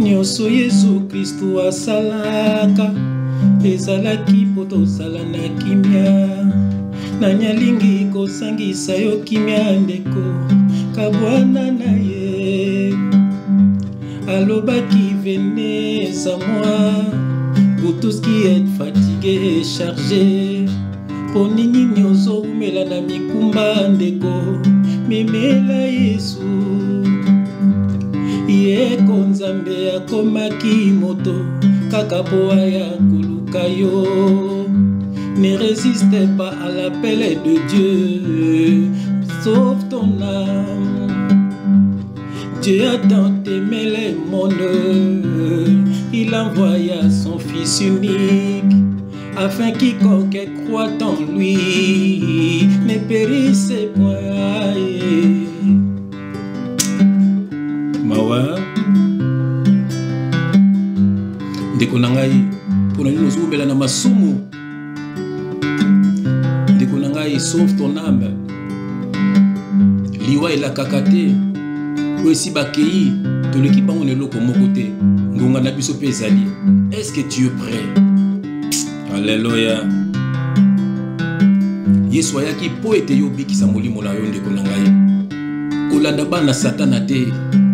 Nyonso Yesu Kristo asalaka ezalaki po tozala na kimia. Nanyalingi kosangisa yo kimia ndeko kabwana na ye. Alobaki venez à moi, vous tous qui êtes fatigués et chargés. Ponini nyozo umela na mikumba ndeko memela Yesu. Ye konzambe akomaki moto kaka po aya koluka yo. Ne résiste pas à l'appel de Dieu, sauve ton âme. Dieu a tant aimé le monde, il envoya son Fils unique, afin quiconque croit en lui ne périsse point. Mawa ndeko nangai pona nini ozobela na masumu. Ndeko nangai sauve ton âme. Liwa elakaka te oesi bakei toleki bango na eloko moko te ngonga na biso mpe ezali. Est-ce que tu es prêt? Alléluia. Yesu ayaki po ete yo bikisa molimo na yo ndeko nangai. Kolanda bana satana te.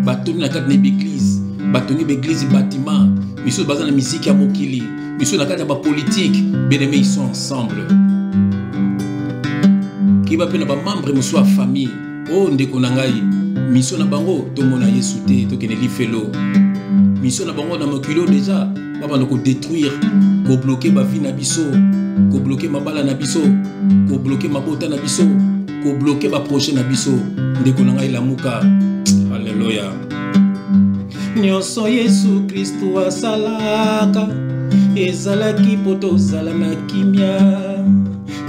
Batoni na kati na l'église, batoni l'église bâtiment, miso baza na musique ya mokili, miso na kati ya ba politique, bien-aimés ils sont ensemble. Ki ba pena ba membre muso ya famille, oh ndeko na ngai, miso na bango to mona Yesu te to kene li felo. Miso na bango na mokilo déjà, ba bana ko détruire, ko bloquer ba vie na biso, ko bloquer mabala na biso, ko bloquer mabota na biso, ko bloquer ba projet na biso, ndeko na ngai lamuka. Alléluia. Nyonso Yesu Kristo asalaka ezalaki po tozala na kimia.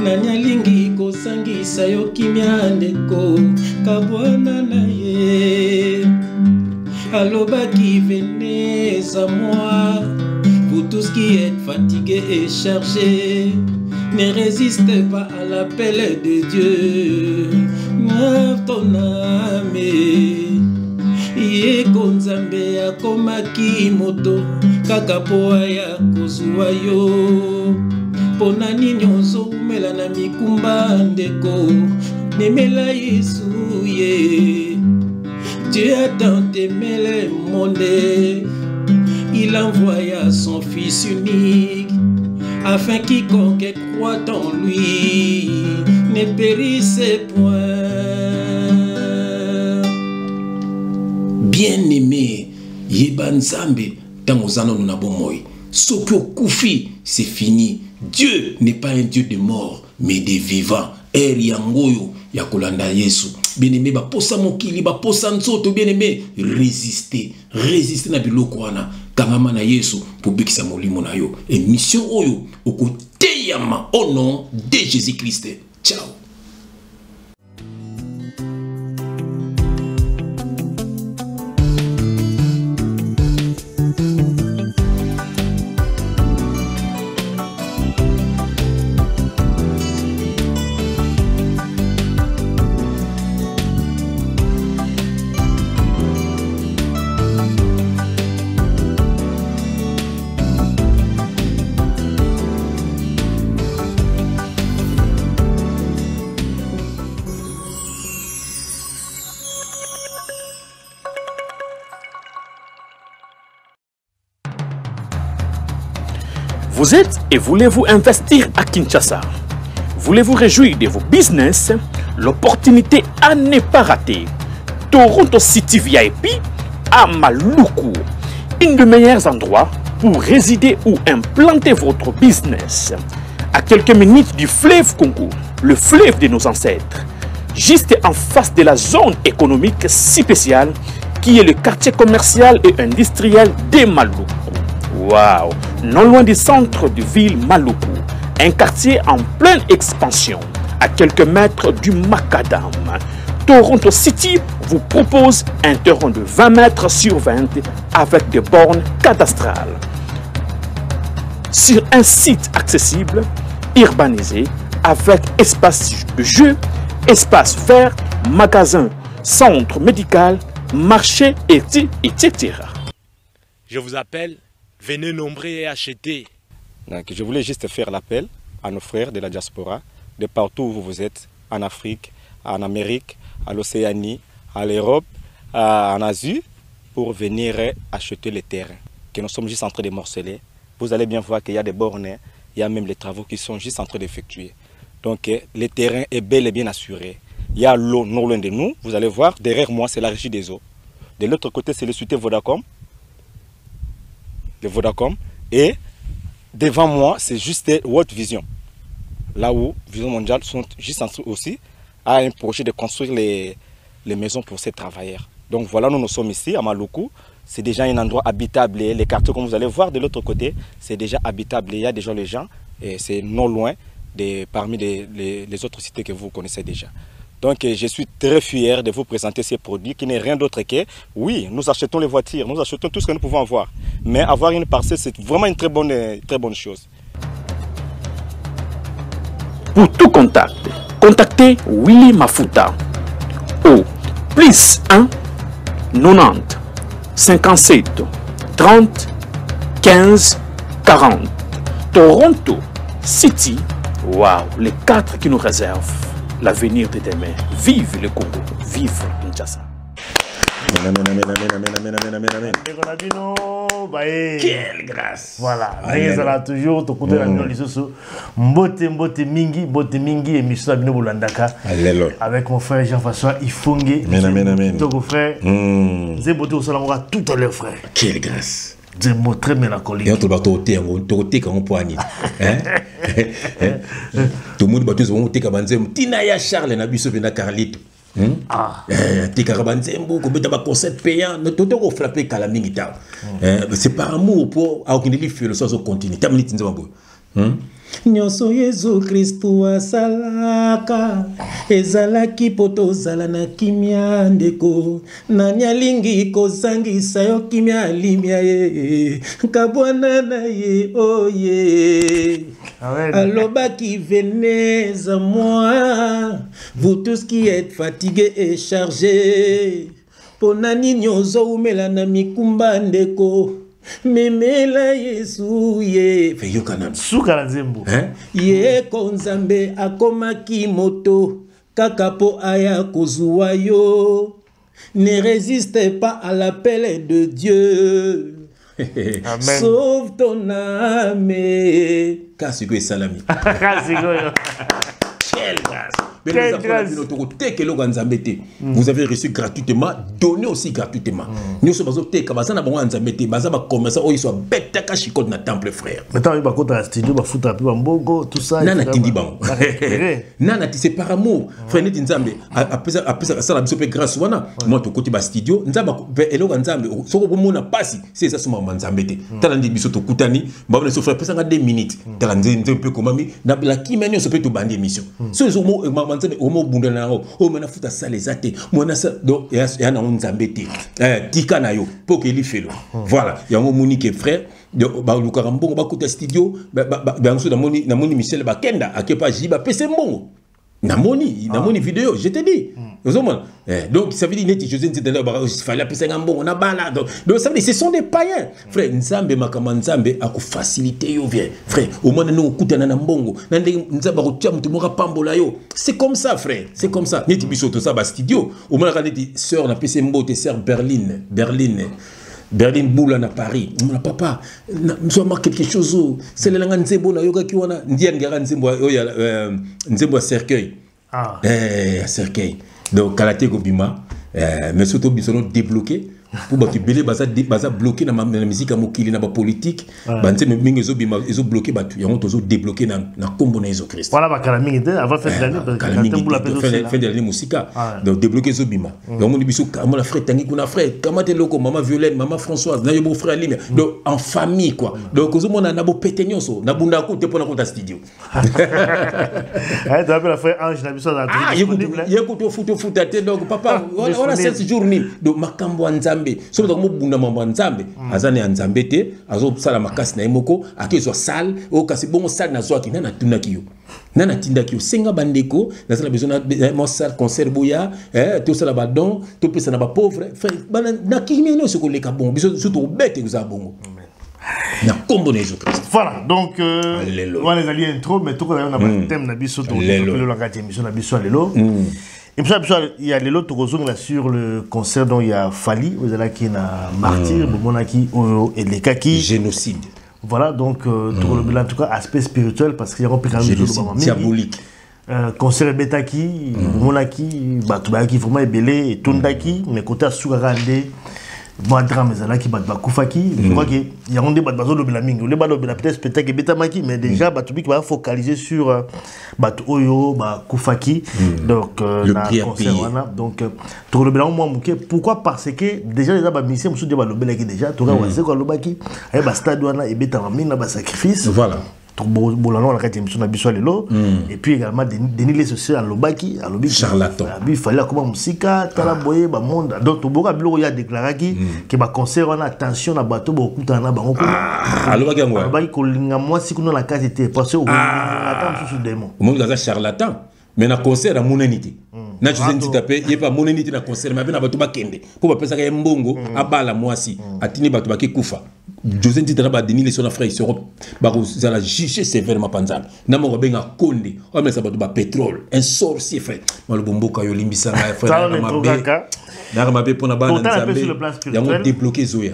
Nani alingi kosangisa yo kimia ndeko kabwana na ye. Alobaki venez à moi, vous tous qui êtes fatigués et chargés. Ne résistez pas à l'appel de Dieu, lève ton âme. Ye konzambe akomaki moto kaka po aya kozwa yo. Pona nini ozomela na mikumba ndeko memela Yesu ye. Dieu a tant aimé le monde, il envoya son Fils unique, afin quiconque croit en lui ne périsse point. Bien-aimé, Yeban Zambe, Tangozano Nunabomoi, Sokyo Koufi, c'est fini. Dieu n'est pas un Dieu de mort, mais des vivants. Yangoyo, Yakolanda Yesu. Bien-aimé, ba posa mokili, ba posa nsoto, bien-aimé, résister. Résister na biloko wana. Kangama na Yesu, pour bikisa molimo na yo. Et mission oyo, oko teyama, au nom de Jésus-Christ. Ciao. Vous êtes et voulez-vous investir à Kinshasa? Voulez-vous réjouir de vos business? L'opportunité à ne pas rater. Toronto City VIP à Maluku. Un des meilleurs endroits pour résider ou implanter votre business. À quelques minutes du fleuve Congo, le fleuve de nos ancêtres. Juste en face de la zone économique spéciale qui est le quartier commercial et industriel de Maluku. Waouh! Non loin du centre de ville Maluku, un quartier en pleine expansion, à quelques mètres du Macadam. Toronto City vous propose un terrain de 20 mètres sur 20 avec des bornes cadastrales. Sur un site accessible, urbanisé, avec espace de jeu, espace vert, magasin, centre médical, marché, etc. je vous appelle, venez nombrer et acheter. Donc, je voulais juste faire l'appel à nos frères de la diaspora, de partout où vous êtes, en Afrique, en Amérique, à l'Océanie, à l'Europe, en Asie, pour venir acheter les terrains que nous sommes juste en train de morceler. Vous allez bien voir qu'il y a des bornes, il y a même les travaux qui sont juste en train d'effectuer. Donc le terrain est bel et bien assuré. Il y a l'eau non loin de nous, vous allez voir, derrière moi c'est la régie des eaux. De l'autre côté c'est le société Vodacom. De Vodacom. Et devant moi c'est juste World Vision. Là où Vision Mondiale sont juste en train aussi à un projet de construire les maisons pour ces travailleurs. Donc voilà, nous sommes ici à Maluku. C'est déjà un endroit habitable. Les quartiers, comme vous allez voir de l'autre côté, c'est déjà habitable. Il y a déjà les gens et c'est non loin parmi les autres cités que vous connaissez déjà. Donc je suis très fier de vous présenter ces produits qui n'est rien d'autre que, oui, nous achetons les voitures, nous achetons tout ce que nous pouvons avoir. Mais avoir une parcelle, c'est vraiment une très bonne chose. Pour tout contact, contactez Willy Mafuta au plus 1 90 57 30 15 40. Toronto City, waouh, les 4 qui nous réservent l'avenir de demain. Vive le Congo, vive Kinshasa. Quelle grâce. Voilà, là toujours to côté la mbote mingi émission bino bolandaka avec mon frère Jean-François Ifongé. Ton frère Zeboto Salamoura tout à l'heure frère. Quelle grâce. Des mots très mélancoliques. Et on te bat au thé quand on poigne. Tout le monde bat au thé comme un Tina ya Charles na biso na Carlito. T'es carabanzembo, comme tu as un concept payant, ne t'as pas frappé qu'à la minita. C'est par amour pour aucune philosophe au continent. T'as mis tinzambo. Nyonso Yesu Kristu asalaka ezalaki poto zala na kimia ndeko nani alingi kozangisa yo kimia limia ye kabwana na ye oye alobaki venez à moi vous tous qui êtes fatigués et chargés ponani nyozo umela na mikumba ndeko memela Yesu ye feyokana suka nzembo ye konzambe akomaki moto kakapo aya kozwa yo ne résiste pas à l'appel de Dieu. Amen. Sauve ton âme. Kasiko et salami. Quelle grâce. Vous avez reçu gratuitement, donné aussi gratuitement. Nous sommes au thé, comme ça, nous avons commencé à faire bête chicot na temple frère. Maintenant, il va côté à studio, il va foutre un peu en bongo, tout ça. Nana tindi bang. Nana c'est par amour. Frère Neti Nzambe, après ça la biso pe grâce wana. Moi to côté ba studio, Nzamba eloko Nzambe, soko ko mona pasi, c'est ça suma Nzambe te. Tala ndi biso to kutani, ba na so frère pesa nga 2 minutes. Tala nzembe peu komami, na la kimani so pe to bande émission. So zo Nzambe omo bunda na o mena futa sale zate mona sa do ya na Nzambe te tika na yo po ke li felo voilà ya mo Monique frère de ba lukara mbongo ba kuta studio ba nso na moni Michel Bakenda akepa jiba pese mbongo na moni vidéo je te dis donc ça veut dire neti José Nzidane il fallait pese mbongo na bala donc ça veut dire ce sont des païens frère Nzambe makama Nzambe aku faciliter yo bien frère au moins nous kutana na mbongo na ndenge Nzambe ko tia mutu moka pambola yo c'est comme ça frère c'est comme ça neti biso to ça ba studio au moins neti sœur na pese mbote sœur Berlin Boula na Paris. Mon papa, nous avons quelque chose. C'est le langage nzembo na yoga qui wana ndian gara nzembo nzembo cercueil. Cercueil. Donc kalaté ko bima mais surtout bisono débloqué pour ba belé baza bloqué na musique à mokili na ba politique banze mingi zo bima ezo bloqué batu yango tozo débloqué na kombo na Jésus Christ. Voilà ba kala mingi de avant fin de l'année fin de l'année musika donc débloqué zo bima. Donc mon biso mon frère tangi kuna frère kamate loko maman Violaine maman Françoise na yo frère Limia donc en famille quoi. Donc ozo mona na bo petenyoso na bunda ko te pona ko ta studio. Eh d'abord la frère Ange na biso na disponible. Yeko to futa te donc papa voilà cette journée donc makambo Nzambe nzambe so to mo bunda mambo nzambe azane ya nzambe te azo sala makasi na yemoko akezo sal o kasi bongo sal na zo akina na tunaki yo nana tindaki yo senga bandeko na sala besoin na sal concert boya to sala ba don to pesa na ba pauvre bana na kimeno se ko leka bon biso surtout bête que ça bongo na combo les autres. Voilà, donc on les alliés intro mais tout on a un thème na biso to le langage émission na biso lelo. Et puis il y a lelo to kozonga sur le concert dont il y a Fali, vous allez qui na martyr, Bomonaki et les kaki génocide. Voilà, donc en tout cas aspect spirituel parce qu'il y a un peu de diabolique. Concert betaki, Bomonaki, batubaki vraiment ebelé et tondaki mais côté Sougarande moi drame ezala ki bat bakufaki je crois que il y a un débat bazo lobela mingi le balo bela peut-être spectacle betamaki mais déjà batubi qui va focaliser sur bat oyo bakufaki donc na concert wana donc to lobela moi muke pourquoi parce que déjà les ba mission musu de ba lobela ki déjà to ga wase ko lobaki ay ba stade wana e betama mingi ba sacrifice voilà et puis également Denis les sociaux à l'obaki à l'obi charlatan il fallait comment musika talaboye ba monde donc to boka bilo ya déclaré que ba concert on attention na bateau beaucoup na bango alobaki ngwa alobaki ko linga moi si kuno la case était parce que attends sous démon monde gaza charlatan mais na concert à monenité na José Ntitape il pas monenité na concert mais na bato bakende pour ba pesa ka mbongo abala mwasi atini bato bakikufa José Ntitape ba Denis les son frère ils seront ba la juger sévèrement panzana na mo benga konde o mais ça bato ba pétrole un sorcier frère malo bomboka yo limbisa na frère na mabe pona ba nzambe yango débloquer zoya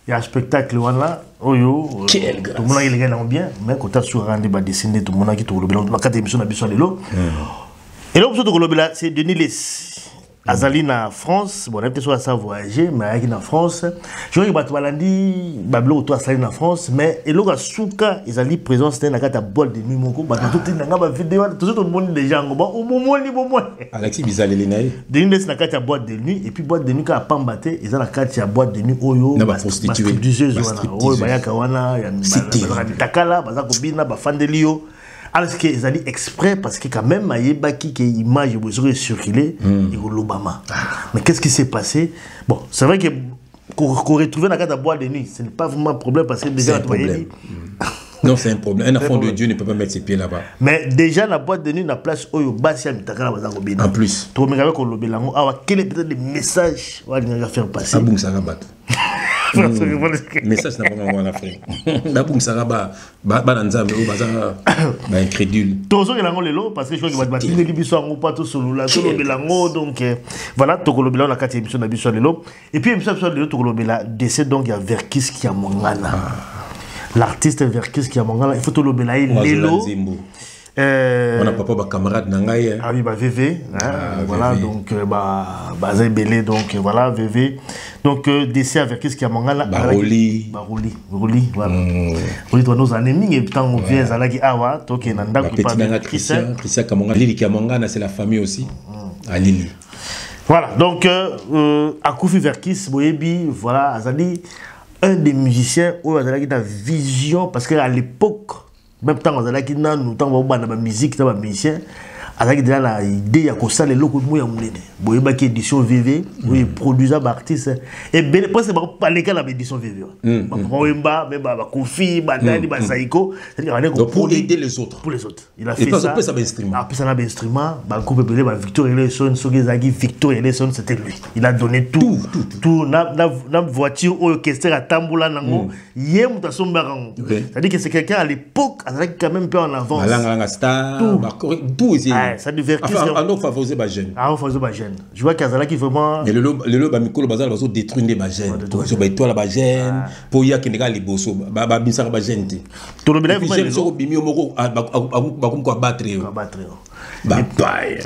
il y a un spectacle wana oyo tout le monde il regarde bien mais quand tu rendre ba dessiner tout le monde qui tout le monde na quatre émissions na biso lelo et là pour tout le c'est Denis les azali na France bon peut-être soit ça voyager mais avec na France je vois que bato balandi bablo to azali na France mais eloka suka ezali présence na kata boîte de nuit moko bato tout na ba vidéo tout le monde déjà ngo ba au moment ni bon moi Alexis Bizaleli nae Denis na kata boîte de nuit et puis boîte de nuit ka pambate ezala kata ya boîte de nuit oyo na ba prostituée oyo bayaka wana ya takala baza ko bina ba fandelio. Alors que ils allaient exprès parce que quand même Mayebaki qui image vous circuler et l'Obama. Mais qu'est-ce qui s'est passé? Bon, c'est vrai que qu'on retrouve dans la boîte de nuit, ce n'est pas vraiment un problème parce que déjà non, c'est un problème. Un enfant de Dieu ne peut pas mettre ses pieds là-bas. Mais déjà la boîte de nuit na place oyo basia mitakala bazako bina. En plus. To me avec le belango awa quel est peut-être des messages on va faire passer. Abung Sarabat. Message n'a pas en Afrique. D'abord ça va ba nzambe o baza ba incrédule. Tozo kelango lelo parce que je crois que ba tine ki biso ngo pas to solo la solo belango donc voilà to kolobela na kati émission na biso lelo et puis émission lelo to kolobela décès donc il y a Verkis qui a mongana. L'artiste Verkis qui a mongana il faut to lobela lelo. On a pas ba camarade nangaye. Ah oui ba VV voilà VV. Donc bazay belé donc voilà VV donc décès avec qu'est-ce qui a mangala Baroli voilà Baroli toi nos ennemis et tant on vient zalaki awa donc nanda qui parle Christian Kamanga Lili qui a mangana c'est la famille aussi à Lili voilà donc Akoufi Verkis boyebi voilà azali un des musiciens où azalaki ta vision parce que à l'époque même temps on a qui nous temps on la musique dans la musicien avec déjà la idée à ça les locaux moya munene boyeba qui édition VV oui produiseur artiste et ben pas c'est pas les cas la édition VV ba wemba même ba Kofi ba Dani ba Saiko c'est-à-dire pour aider les autres il a fait ça ça instrument après ça instrument ba coupe belé ba Victor Eleson Sogezagi Victor Eleson c'était lui il a donné tout na voiture orchestre à tamboula nango yem ta sombarango c'est-à-dire que c'est quelqu'un à l'époque avec quand même peu en avance la star tout ça divertit à nous favoriser ba jeune je vois qu'Azala qui vraiment mais le ba mikolo bazala bazo détruire des ba jeune so ba étoile ba jeune pour ya keneka liboso ba bisaka ba jeune te to le bela jeune so bimi moko ba ko battre ba paye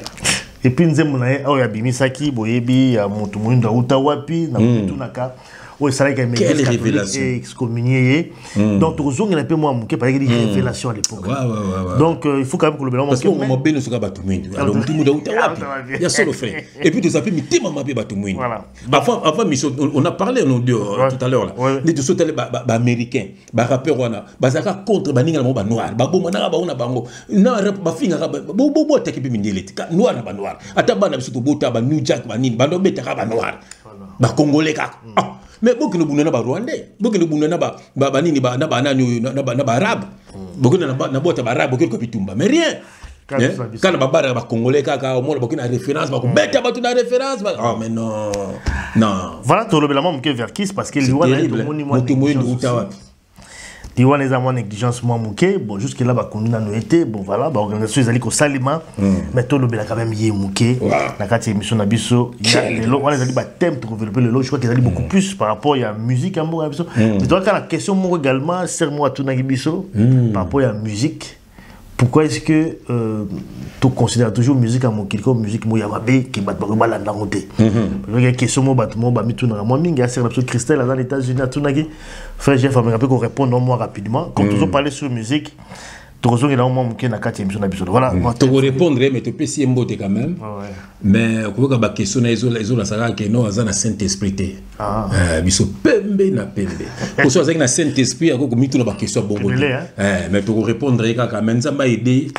et puis nzembo na ye o ya bimisaki boyebi ya mutu muinda uta wapi na mutu naka o ça là quelle révélation excommunié donc toujours il a peu moi muke parce qu'il y a révélation à l'époque donc il faut quand même que le blanc parce que on beno soka batu mwindi alors mutu muda uta wapi ya solo frère et puis tu s'appelles mitema mabe batu mwindi avant mission on a parlé tout à l'heure là les tout sauter ba américain ba rappeur wana bazaka contre baninga ba noir ba bomba na ba ona bango na rap ba finga bo te ke bi mindele noir na ba noir ata bana biso to bota ba new jack ba nini ba no beta ka ba noir ba congolais kaka mais beaucoup ne bunana ba rwandais beaucoup ne bunana ba nini ba na arabe beaucoup na bota ba arabe beaucoup pitumba mais rien quand ba ba congolais kaka au monde beaucoup na référence ba ko beta ba tu na référence ah mais non voilà tout le bellement que Verkis parce que lui a le monument Diwan les amants négligence moi mouké bon jusque là ba konuna no été bon voilà ba organisation ezali ko salima mais tout le bela quand même yé mouké na kati émission na biso les lo on ezali ba thème pour développer le lo je crois qu'ils allaient beaucoup plus par rapport à la musique en bon biso mais donc la question moi également serre-moi tout na biso par rapport à la musique. Pourquoi est-ce que tu considères toujours musique à mon comme musique moyamabe qui bat pas la nangote parce que question moi bat moi ba mituna moi minga c'est l'absolu Christelle dans les États-Unis à tunaki frère Jeff me rappelle qu'on répond moi rapidement comme toujours parler sur musique tu ressens qu'il a un moment qui na kati émission na biso voilà tu répondre mais tu peux si mbote quand même mais ko ka ba question na ezo la sala que non azana Saint-Esprit té biso pembe na pembe ko so azana Saint-Esprit ako mituna ba question bongo mais tu répondre quand même ça m'a aidé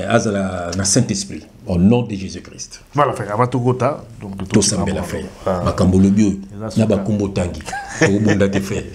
azala na Saint-Esprit au nom de Jésus-Christ. Voilà, frère, avant tout gota, donc tout ça belle affaire. Makambo le bio, na ba kombo tangi. Au bonda te fait.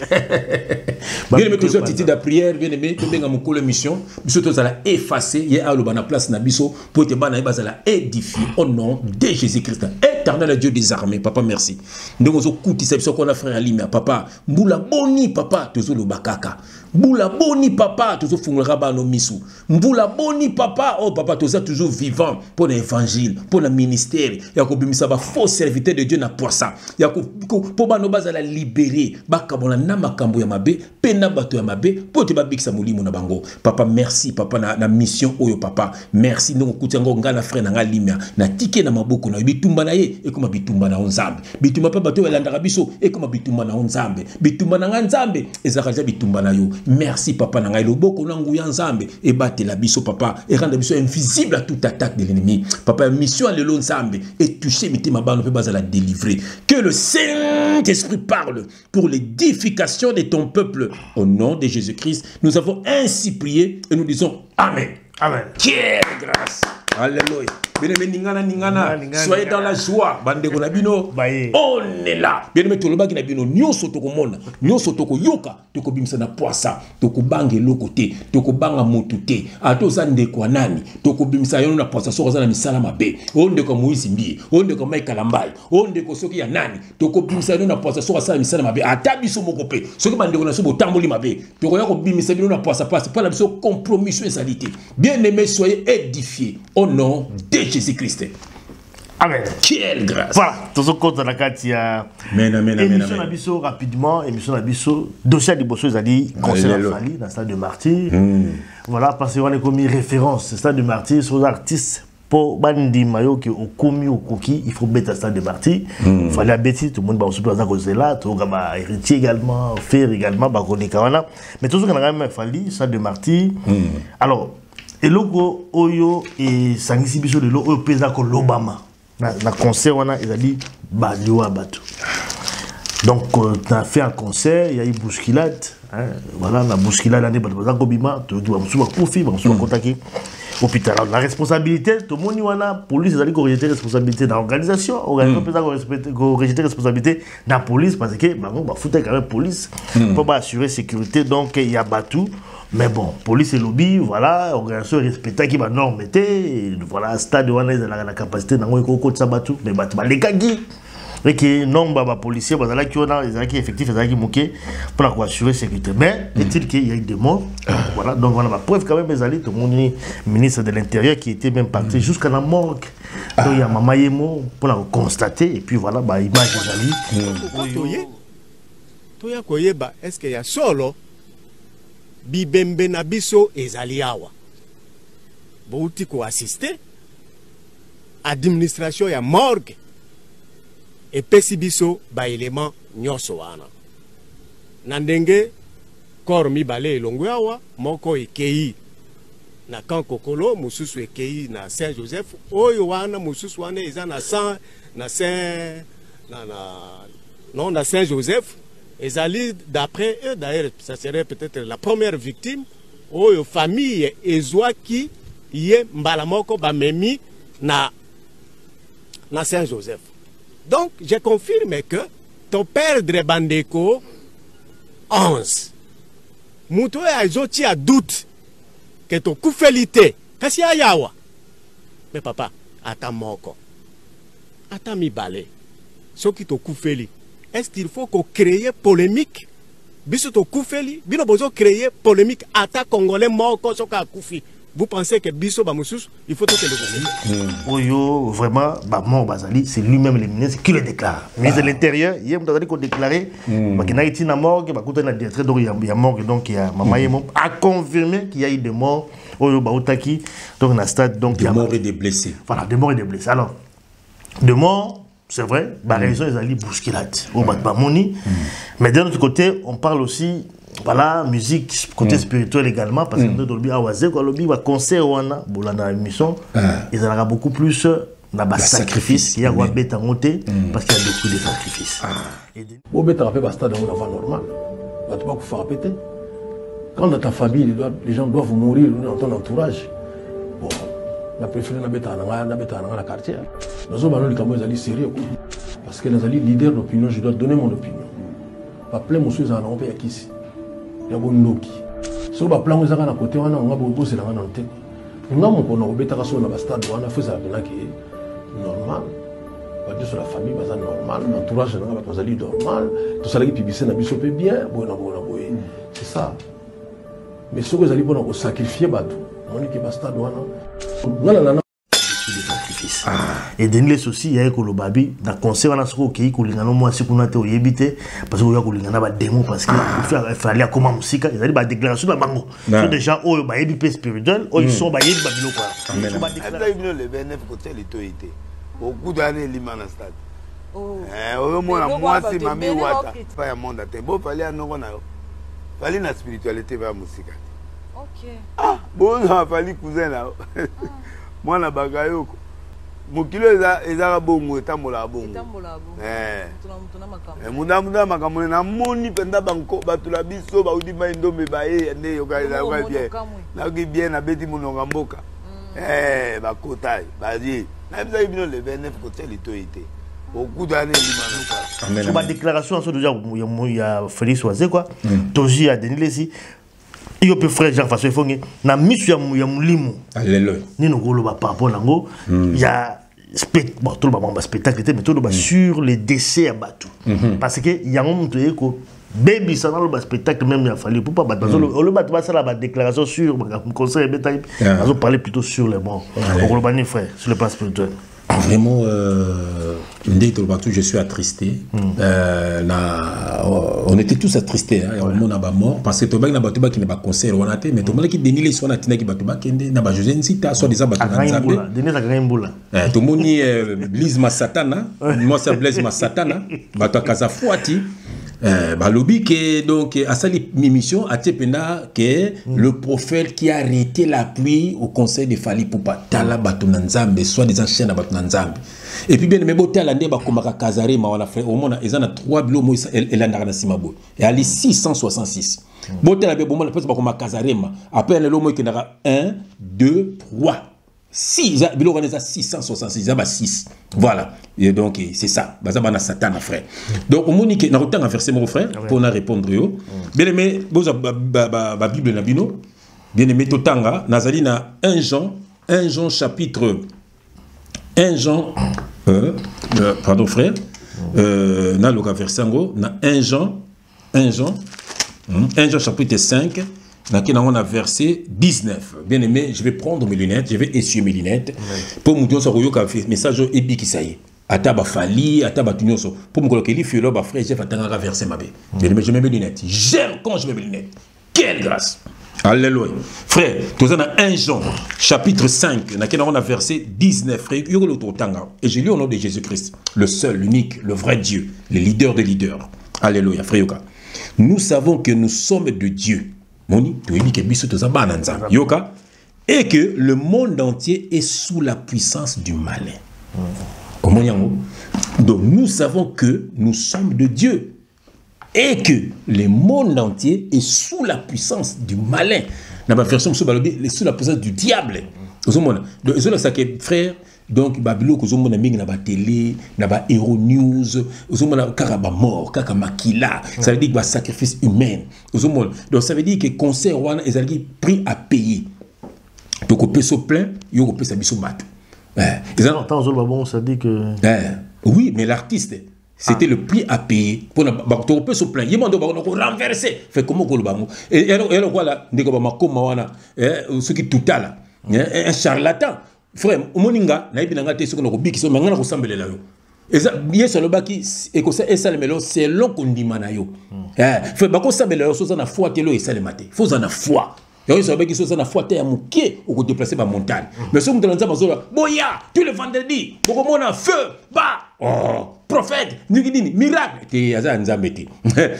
Bien aimé toujours titi da prière, bien aimé, to benga moko le mission, biso to sala effacer, ye alo bana place na biso pour te bana ba sala édifier au nom de Jésus-Christ. Éternel Dieu des armées, papa merci. Ndongo zo kuti sa biso ko na frère Alimia, papa, mbula boni papa, tozo lo bakaka. Mbula boni papa, tozo fungulaka ba no misu. Mbula boni papa, oh papa toza toujours vivant. Pour l'évangile, pour le ministère, il y a un faux serviteur de Dieu na poissa. Il y a pour la libérer. Bakabona na makambo ya mabe, pena bato ya mabe, pour te babik sa molimo na bango. Papa merci papa na mission oyo papa. Merci nous kutiango ngana frère na ngalimia na tike na maboko na bitumba na ye et comme bitumba na onzambe. Bitumba pa bato elanda biso et comme bitumba na onzambe. Bitumba na nzambe ezakaja bitumba na yo. Merci papa na ngai loboko na nguya nzambe et battre la biso papa et rendre biso invisible à toute attaque de l'ennemi. Papa, mission à l'Elon Zambe et toucher miti ma bande, on peut pas la délivrer. Que le Saint-Esprit parle pour l'édification de ton peuple. Au nom de Jésus-Christ, nous avons ainsi prié et nous disons Amen. Amen. Quelle grâce. Alléluia. Bien-aimé, ningana, soyez dans la joie. Bande konabino, on est là. Bien-aimé, tout le monde qui n'a bino, nyoso toko mona, nyoso toko yoka, toko bimsa na poisa, toko bange lokote, toko banga motute, ato zande kwa nani, toko bimsa yono na poisa, soko zana misala mabe, onde ko Moïse mbi, onde ko Mike Kalambai, onde ko soki ya nani, toko bimsa yono na poisa, soko zana misala mabe, atabiso mokope, soki bande ko na sobo tamboli mabe, toko yako bimsa yono na poisa passe, pas la biso compromission et salité. Bien-aimé, soyez édifiés au nom de Jésus-Christ. Amen. Quelle grâce. Voilà, tout ce compte dans la carte, il y a émission Nabiso rapidement, émission Nabiso, dossier de Bosso, ils concernant Fali dans le stade de Martyr. Voilà, parce qu'on a commis référence, le stade de Martyr, sur les artistes. Pour Bandi Mayo qui au commis au coquille, il faut mettre un stade de Martyr. Il fallait bêtise, tout le monde va se placer à cause de là, tout le monde va héritier également, faire également, mais tout ce qu'on a quand même fallu, stade de Martyr. Alors, et logo oyo et sangisi biso de lo oyo pesa ko lobama na concert wana ils a dit baliwa batu donc tu as fait un concert il y a eu bousculade voilà la bousculade ande batu za kobima to ki ba musuba kofi ba musuba contacter hôpital la responsabilité to moni wana police ils a dit ko rejeter responsabilité dans l'organisation organisation pesa ko rejeter responsabilité dans police parce que ba foutre quand même police pour pas assurer sécurité donc il y a batu. Mais bon, police et lobby, voilà, organisation respectée qui va norme était, voilà, stade où on a la capacité d'envoyer beaucoup de sabatu, mais bah les gagis, et que non bah policiers, bah là qui on a, ils ont qui effectif, ils ont qui manqué pour assurer sécurité. Mais est-il qu'il y a eu des morts, voilà, donc voilà, ma preuve quand même les alliés, tout le monde ministre de l'Intérieur qui était même parti jusqu'à la morgue. Donc il y a Mama Yemo pour la constater et puis voilà, bah image des alliés. Toya koyeba, est-ce qu'il y a solo? Bibembe na biso ezali awa bouti ko assister administration ya morgue et pesi biso ba élément nyoso wana na ndenge corps mibale elongo awa moko ekei na Kankokolo mususu ekei na Saint-Joseph oyo wana mususu wana eza na Saint-Joseph. Et Ali, d'après eux, d'ailleurs, ça serait peut-être la première victime, ou famille Ezwa qui y est Mbalamoko Bamemi na Saint-Joseph. Donc, je confirme que ton perdre Bandeko 11. Moutou a zoti a doute que ton koufelité. Kasi a yawa. Mais papa, attends moko. Attends mi balé. Ce qui te koufeli. Est-ce qu'il faut qu'on crée polémique? Biso to koufeli, bino bozo créer polémique atta congolais moko soka koufi. Vous pensez que Bisso Bamoussous, il faut tout le Oyo, vraiment, Bamon Bazali, c'est lui-même le ministre qui le déclare. Le ministre de l'Intérieur, il y a un déclaré, qu'il y a été mort, qu'il y a directeur, donc il y a mort, donc il y a Maman a confirmé qu'il y a eu des morts. Oyo Baoutaki, donc dans le stade, donc il y a des morts et des blessés. Voilà, des morts et des blessés. Alors, de morts, c'est vrai, la raison est allée bousculade au Bamoni. Mais d'un autre côté, on parle aussi. Voilà, musique, côté spirituel également, parce que nous avons un concert ou un émission, ils ont beaucoup plus de sacrifices, il y a un bête à monter, parce qu'il y a beaucoup de sacrifices. Au bête à faire stade normal, tu vas pas faire répéter. Quand dans ta famille, les gens doivent mourir dans ton entourage. Bon, la préférée n'a pas dans la quartier. Nous avons les sérieux, parce que les leaders d'opinion, je dois donner mon opinion. Pas plein de choses à l'envers ici. Il y a un noki. Si on a plan aux à côté, on a un bon boss et on a un thème. On a un bêta sur la stade, on a fait ça qui est normal. Pas de sur la famille, c'est normal. L'entourage, c'est normal. Tout ça, les pibissés n'a pas bien. C'est ça. Mais si vous allez sacrifier, on est qui va stade, on a. Et Denis aussi, il y a un babi dans le concert, on a ce qui est moi si on a été au Yébité, parce qu'il y a un démon, parce qu'il fallait comment musique, il y a des déclarations de Bango. Sont des gens qui ont été spirituels, ils sont baillés de Babylone. Le 29 côté, il était. Beaucoup d'années, il m'a stade. Moi, c'est ma mère, pas un monde à tempo, fallait à nous, fallait la spiritualité vers la musique. Ok. Ah, bon, il fallait cousin là. Moi, la bagaille. Mokilo ezara bongo etambola bongo. Muda makamone na moni penda banko batula biso ba udi ba ndombe ba nde yokaza kwa bien. Na ki bien na beti mononga mboka. Ba kotai ba di. Na bisa bino le 29 côté litoité. Beaucoup d'années limana. Sur ma déclaration sur déjà il y a Félix Oazé quoi. Toji a Denis Lesi. Il peut frère Jean Faso Fonge na misu ya mulimo. Alléluia. Ni no golo ba par rapport nango, il y a spectacle mais tout le sur les décès à Batou. Parce que il y a un moment où baby ça dans le spectacle même il a fallu pour pas battre. Le battre va ça la déclaration sur le conseil bétail. On parler plutôt sur les morts. Au global frère sur le plan spirituel. Vraiment, je suis attristé. On était tous attristés. On a mort parce que tout le monde qui n'a pas concert, on a été, mais tout le monde qui dénile sur la tina qui n'a pas joué, soit des abattus. Tout le monde est Blaise Massatana, moi c'est Blaise Massatana, Bato Kazafouati. Balobi que donc à sa mission a tependa que le prophète qui a arrêté la pluie au conseil de Fali Poupa tala bato nanzambe soit des anciens bato nanzambe et puis bien mais boté la ndeba komaka kazare ma wana frère au monde ils en a 3 bilo mo et la na simabo et ali 666 boté la be bon la peut ba komaka kazare ma après le mo qui na 1 2 3 6, il y a 666, il y a 6. Voilà. Et donc, c'est ça. Bazabana Satan, frère. Donc, au moment où on a autant à verser mon frère, pour répondre. Bien aimé, la Bible n'a bino. Bien aimé, Totanga, Nazali na 1 Jean chapitre. 1 Jean. Pardon, frère. Na le verset en na 1 Jean chapitre 5. On a verset 19. Bien aimé, je vais prendre mes lunettes, je vais essuyer mes lunettes. Pour me dire que message est qui ça y est. Ataba fali, ataba tunyoso. Pour me dire que l'ifio là, frère, j'ai fait un verset ma bé. Bien aimé, je mets mes lunettes. J'aime quand je mets mes lunettes. Quelle grâce. Alléluia. Frère, nous avons 1 Jean, chapitre 5, on a verset 19. Frère, et je lis au nom de Jésus-Christ, le seul, l'unique, le vrai Dieu, le leader des leaders. Alléluia. Frère, nous savons que nous sommes de Dieu. Et que le monde entier est sous la puissance du malin. Donc nous savons que nous sommes de Dieu et que le monde entier est sous la puissance du malin. Dans ma version, sous la puissance du diable. Donc, frère, Donc babilo ko zomona mingi na ba télé na ba Hero News zomona kaka ba mort kaka makila ça veut dire ba sacrifice humain zomona donc ça veut dire que concert wana ezali prix à payer donc on peut se plaindre yo on peut s'abiso bato ça dit que oui mais l'artiste c'était le prix à payer pour on peut se plaindre yemando ba ko renverser fait comment ko le bango et alors voilà ndeko ba makoma wana ce qui tutala un charlatan frère omoninga na ibina ngate soko na ko bikiso mangana ko sambelela yo eza yeso lo baki e ko ça esale melo c'est long kondima na yo frère ba ko sambelela yo so za na foi te lo esale mate faut za na foi yo so baki so za na foi te ya mukie o ko déplacer ba montagne mais so mutana nzamba zola boya tous les vendredis boko mona feu ba prophète nini miracle te aza nzambe te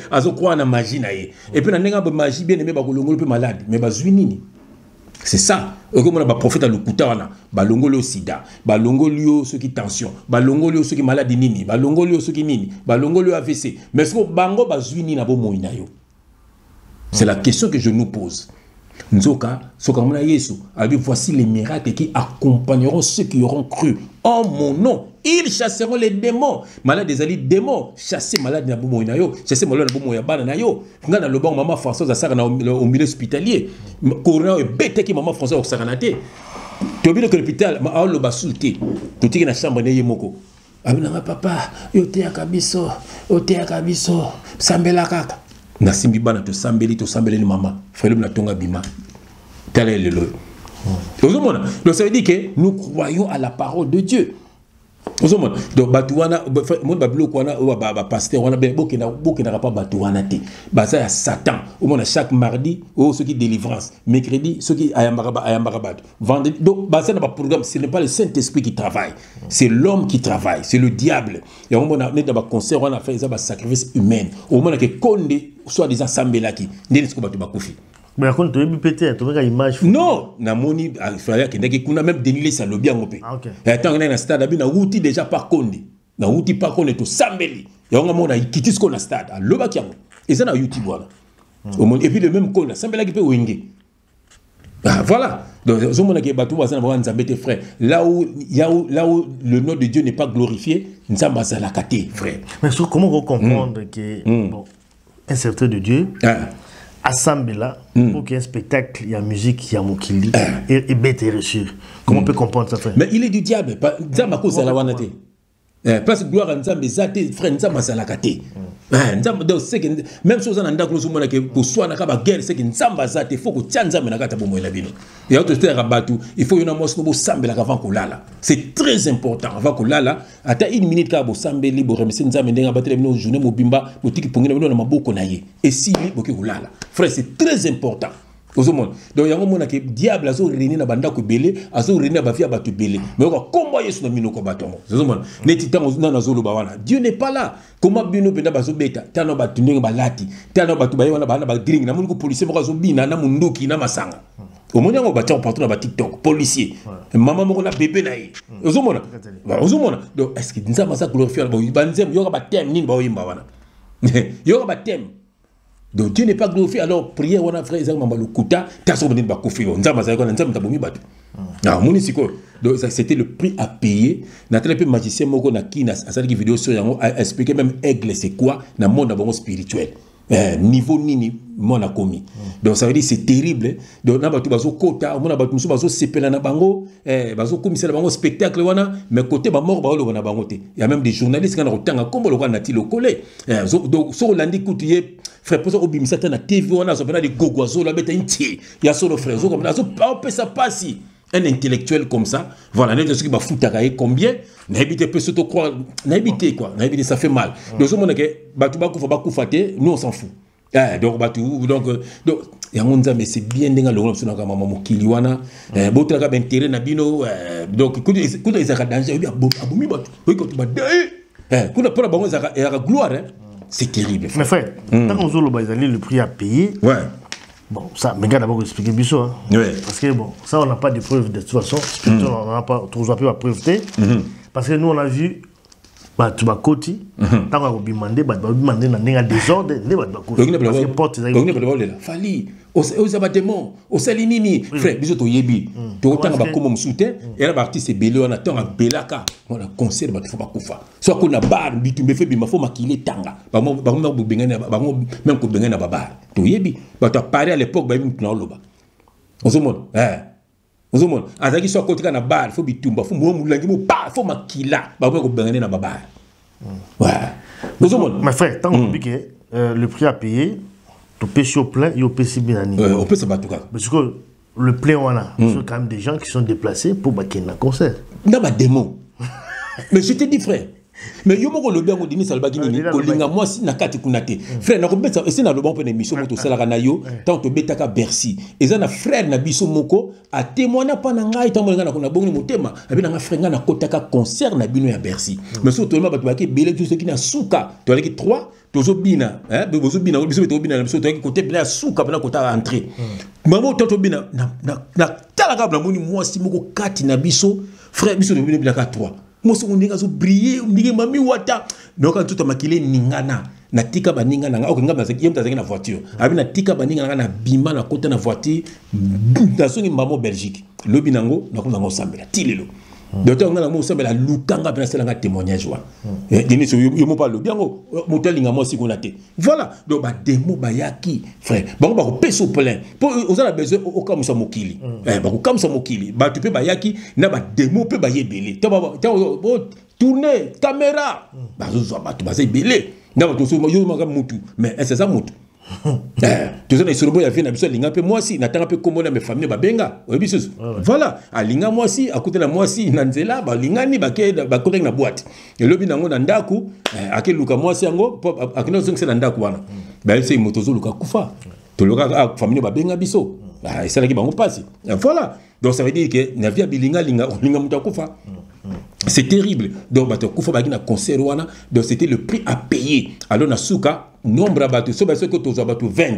azo croire na magie na ye et puis na ndenga ba magie bien aimé ba kolongolo pe malade mais ba zui nini. C'est ça. Comme on a prophète à l'Okutana, balongolo sida, balongolo ceux qui tension, balongolo ceux qui maladie nini, balongolo ceux qui nini, balongolo AVC. Mais ce que bango bazwini na bo moina yo. C'est la question que je nous pose. Nzoka, soka mona Yesu, voici les miracles qui accompagneront ceux qui auront cru en mon nom. Ils chasseront les démons. Malade des alliés démons. Chasser malade na bomo na yo. Chasser malade na bomo ya bana na yo. Ngana le bon maman Françoise asaka na au milieu hospitalier. Corona e bête qui maman Françoise asaka na te. To bi le hôpital ma lo basulté. To tiki na chambre ne yemoko. Abina papa, yo te akabiso, sambela kaka. Na simbi bana to sambeli ni mama. Frère na tonga bima. Tel est le lot. Donc ça veut dire que nous croyons à la parole de Dieu. Donc batouana mon babilo kwana ba pasteur wana ben bokena pas batouana te baza ya Satan au moins chaque mardi ceux qui délivrance mercredi ceux qui ayambarabat vendredi donc baza na ba programme ce n'est pas le Saint-Esprit qui travaille c'est l'homme qui travaille c'est le diable et au moins net ba concert wana fait ça ba sacrifice humain au moins que konde soit des assemblées ndeni ko batu bakufi. Mais quand tu es pété, tu as une image. Non, na moni kuna même dénilé ça lobby en opé. Et attends na stade abina outil déjà par Kondi. Na outil par Kondi to sambeli. Ya nga mona ikiti ko na stade. Loba kiamo. Et ça na YouTube voilà. Et puis le même Kondi sambela ki pe wenge. Voilà. Donc zo mona ke batu bazana ba nzambe te frère. Là où le nom de Dieu n'est pas glorifié, nzamba za la kate frère. Mais comment comprendre que bon un serviteur de Dieu assemble là pour qu'il y ait un spectacle, il y a musique, il y a Mokili et bête et reçu. Comment on peut comprendre ça, frère? Mais il est du diable. Nzamba ça la wanate. Place gloire à Nzamba zate frère Nzamba ça la kate. Nzamba donc c'est que même chose en ndako zo mona que pour soi na ka ba guerre c'est que Nzamba zate faut que tia Nzamba na kata bomo ela bino. Et autre terre rabatu, il faut yona mosno bo sambela avant ko lala. C'est très important avant ko lala ata une minute ka bo sambeli bo remercier Nzamba ndenga batele bino journée mobimba botiki pongina bino na maboko na ye. Et si li boki ko lala. Frère c'est très important. Donc yango mona ke diable azo réunir na banda ko belé azo réunir na bafia batu belé mais ko kombo yesu na minoko batongo zomona neti tango na nazolo ba wana Dieu n'est pas là comment bino penda bazo beta tano batu ndenge balati tano batu ba wana bana ba drink na mungu policier moko azo bina na munduki na masanga omoni yango batia partout na ba TikTok policier maman moko na bébé na ye ozomona donc est-ce que nzamba ça glorifier ba nzem yoka ba thème nini ba oyimba wana yoka ba thème. Donc Dieu n'est pas glorifié, alors prière on a frère Isaac Mamalukuta, taso boni ba kofi on nzamba za ko nzamba tabomi batu. Na moni siko. Donc c'était le prix à payer. Na télé magicien moko na kina asali vidéo sur yango a expliqué même aigle c'est quoi na monde bon spirituel. Niveau nini mon a commis. Donc ça veut dire c'est terrible. Donc na batu bazo kota, on a batu musu bazo sepela na bango, bazo komisa na bango spectacle wana, mais côté ba mort ba lo na bango te. Il y a même des journalistes qui ont tanga kombo lo na ti lo collé. Donc so landi kutie frère poso obimisa ta na TV wana so pena de gogoazo la beta inti. Ya solo frère zo comme ça ça passe. Un intellectuel comme ça, voilà, n'est-ce qui va foutre combien? N'habitez pas surtout croire, n'habitez quoi, n'habitez ça fait mal. Donc ce monde que Batouba Koufate, nous on s'en fout. Donc Batou, donc Yangonza mais c'est bien denga le sur na maman Kiliwana, botra ka intérêt na bino, donc quand ils ont danger, aboumi Batou, oui quand tu vas kuna pour la bango za gloire, c'est terrible. Mais frère, tant qu'on zo le prix à payer. Ouais. Bon, ça, mais regarde d'abord expliquer Bissot. Hein. Oui. Parce que bon, ça, on n'a pas de preuves de toute façon. On n'a pas toujours pu la preuve. Parce que nous, on a vu tu vas côté tant qu'on bimandé bimandé na ninga désordre ne va côté parce que porte fali aux abattements aux salinini frère biso to yebi to tanga ba comme soutien et la partie c'est belé on attend à belaka on a concert ba faut pas kufa soit qu'on a bar bitumbe fait bima faut makile tanga ba mo bengana ba même ko bengana ba bar to yebi ba to parler à l'époque ba bimu na loba ozomon Vous avez azaki soit côté na bar faut bitumba faut mo mulangi mo pa faut makila ba ko bengane na babar ouais vous avez mes frères tant que le prix à payer tu pêches au plein et au pêcher bien on peut se battre parce que le plein on a c'est quand même des gens qui sont déplacés pour baquer un concert na ba démon mais je te dis frère mais yo moko lobi ngo dini salbaki nini kolinga moi si na kati kunate frère na ko betsa ese na lobo pene mission moto sala kana yo tant to betaka Bercy eza na frère na biso moko a témoigner pa na ngai tant molinga na kuna bongi motema abi na frère nga na kotaka concert na bino ya Bercy mais surtout ma batu baki belé tout ce qui na suka to aleki 3 tozo bina bozo bina biso to bina biso to aleki côté bla suka pena kota entrer mamo to bina na talaka na moni moi si moko kati na biso frère biso to bina ka 3 moi on est zo briller ndike mami wata donc quand tout makile ningana na tika baninga nanga okenga bazaki yemta zaki na voiture abi na tika baninga nanga na bima na kota na voiture na songi mamo Belgique lobi nango na ko nango sambela tilelo docteur ngana mo sambela lukanga pena selanga témoignage wa denis yo mo pas lobi yango motelinga mo sikona te voilà donc ba demo bayaki frère bango ba ko peso plein pour on a besoin au kamusa mokili ba ko kamusa mokili ba tu pe bayaki na ba demo pe ba yebele tourner caméra ba zo ba tu ba yebele na ba to so yo maka mutu mais c'est ça mutu tu sais na isorobo ya vina biso linga pe moi si natanga pe komona mes famille ba benga obisus voilà a linga moi si akutela moi si na nzela ba lingani ba ke ba kotek na boîte et lobi nango na ndaku akeluka moi si yango akino zonse na ndaku wana ba c'est motozo luka kufa to luka famille ba benga biso et ça là qui bango passe voilà donc ça veut dire que na via bilinga linga muta kufa. C'est terrible. Donc, donc c'était le prix à payer. Alors, na souka, nombre à battre. Ce que tu as battu 20.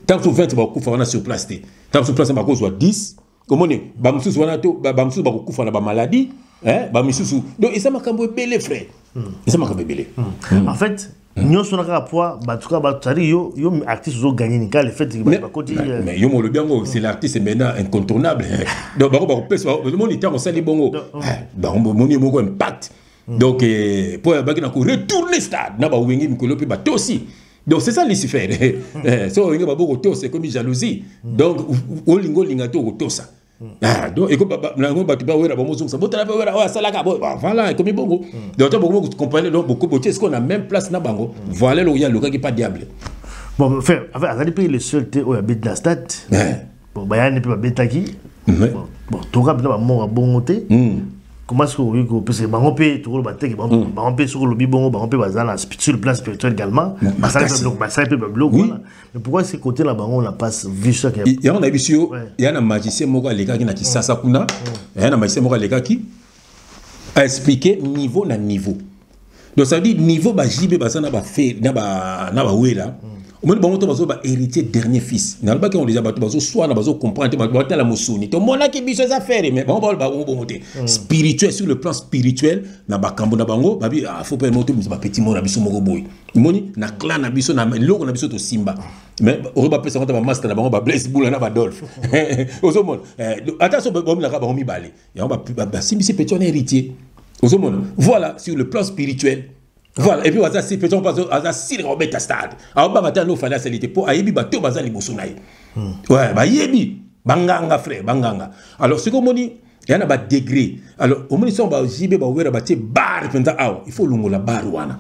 Tant que 20, on a sur place. Tant que sur place, on a 10. Comment on est? Bamsous, on a maladie. Donc, et ça m'a cambré belé, frère. Et ça m'a cambré belé. En fait, nous sommes à poids, yo artiste ont gagné ni le fait mais yo le bien c'est l'artiste maintenant incontournable donc le monde était en salle bongo mon impact donc pour bagina ko retourner stade na ba wengi mikolo pe ba tosi donc c'est ça Lucifer so wengi ba boko to c'est comme jalousie donc olingo linga to tosa donc et comme nango ba tuba wera ba mozong sa botala wera wa salaka voilà comme bongo donc beaucoup comprendre donc beaucoup botier est-ce qu'on a même place na bango voilà le ya loka qui pas diable bon frère avec azali pays le seul té o habite la stade bon bayani pe ba betaki bon to ka bina ba mo bongo té comment est-ce que parce que bango pe to ba té bango pe sur le bibongo bango pe bazala sur le plan spirituel également ça peut bloc voilà mais pourquoi ces côtés là bango on n'a pas vu ça il y a on a vu sur il y a un magicien moko aleka ki na kisasa kuna il y a un magicien moko aleka ki a expliqué niveau na niveau donc ça dit niveau ba jibe bazana ba fait na ba wela au moins bon to bazo ba héritier dernier fils na ba ki on déjà ba to bazo soit na bazo comprendre ba ta la musuni to mona ki biso za faire mais bon ba monter spirituel sur le plan spirituel na ba kambo na bango ba bi faut pas monter ba petit mona biso moko boy moni na clan na biso na loko na biso to simba mais on va passer ba master na bango ba Blaise Boula na ba Dolph ozomon attention ba na ka ba mi balé ya ba simbi c'est petit héritier ozomon voilà sur le plan spirituel. Voilà, et puis, si peut-on pas si remettre à stade. Alors, bah, maintenant, nous fallait faciliter pour Aïbi, bah, tout bazali bosonaï. Ouais, bah, Yébi, banganga, frère, banganga. Alors, ce qu'on dit, il y en a des degrés. Alors, au moins, si on va jibe, bah, ouera, bah, bar, il faut l'ongo la bar, wana.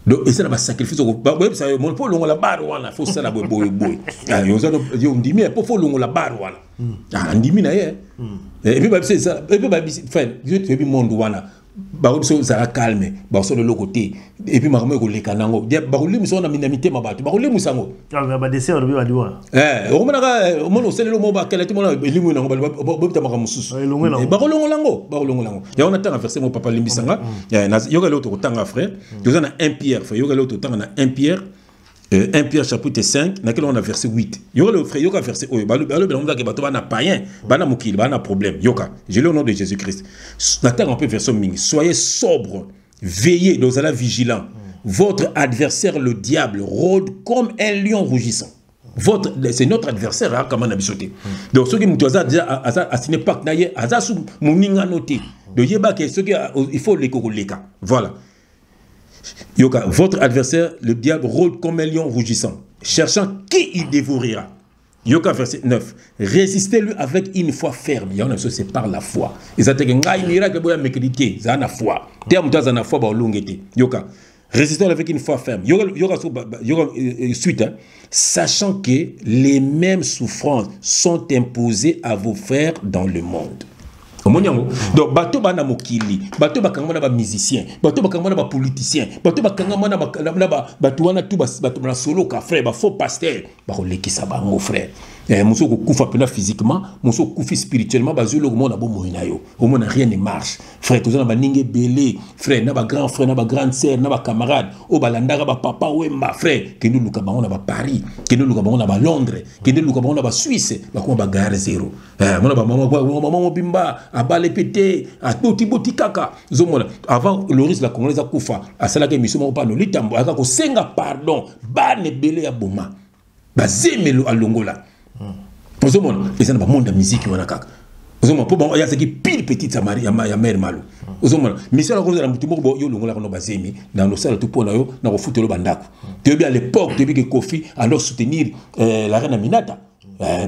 Donc, et ça, va sacrifice. Bah, ouais, ça, il faut l'ongo la bar, wana. Il faut ça, la boy. On dit, mais il faut l'ongo la bar, wana. Ah, on dit, mais, et puis, bah, c'est ça. Et puis, bah, frère, je te dis, monde, wana. Bah so ça calme bah so de l'autre côté et puis maramo ko leka nango bah ko limu so na minamité mabatu bah ko limu sango ba dessin on va dire o mona o mono sele lo mo ba kala ti mona limu nango ba ta maka mususu ba ko longo lango ya on attend verser mon papa limbisanga ya yoga l'autre ko tanga frère deux na 1 Pierre frère yoga l'autre tanga na 1 Pierre 1 Pierre chapitre 5 dans lequel on a verset 8 yoga le frère yoga verset oyo ba le ba ke bato ba na païen ba na mokili ba na problème yoga j'ai le nom de Jésus-Christ n'attends un peu verset mingi soyez sobre veillez, donc là vigilant. Votre adversaire, le diable, rôde comme un lion rougissant. C'est notre adversaire, hein, comment on a bisoté. Donc, ceux qui nous disent à ce n'est pas que naïe, à ça, mon ninga noté. Donc, il faut les cas. Voilà. Yoka, votre adversaire, le diable, rôde comme un lion rougissant, cherchant qui il dévorera. Yoka, verset 9. Résistez-lui avec une foi ferme. Il y en a c'est par la foi. Et ça te dit, c'est la foi. Yoka. Résistez avec une foi ferme. Yoka suite, hein, sachant que les mêmes souffrances sont imposées à vos frères dans le monde. Donc, bateau bana mokili, bateau bakangana ba musicien, bateau bakangana ba politicien, bateau bakangana ba bateau wana tout bateau na solo ka frère, ba faux pasteur, ba kolekisa ba mon frère. Muso ko kufa pena physiquement, muso kufi spirituellement, ba zolo ko mona bo moina yo. Au moins rien ne marche. Frère, tout ça ba ninge belé, frère na ba grand frère, na ba grande sœur, na ba camarade, o ba landaka ba papa wemba frère, que nous luka ba on ba Paris, que nous luka ba on ba Londres, que nous luka ba on ba Suisse, ba ko ba gare zéro. Mona ba maman bimba abale pété à boti kaka zomona avant le risque la congolaise a kufa à cela que mission pas no litambo aka ko senga pardon ba ne belé ya boma ba zemelo alongola zomona et ça na ba monde musique wana kaka zomona po ba ya ce qui pile petite samari ya mère malo zomona mission la congolaise la mutumbo bo yo longola kono ba zemi dans le sala tout pona yo na ko futelo bandako tu bien à l'époque depuis que Kofi alors soutenir la reine Aminata.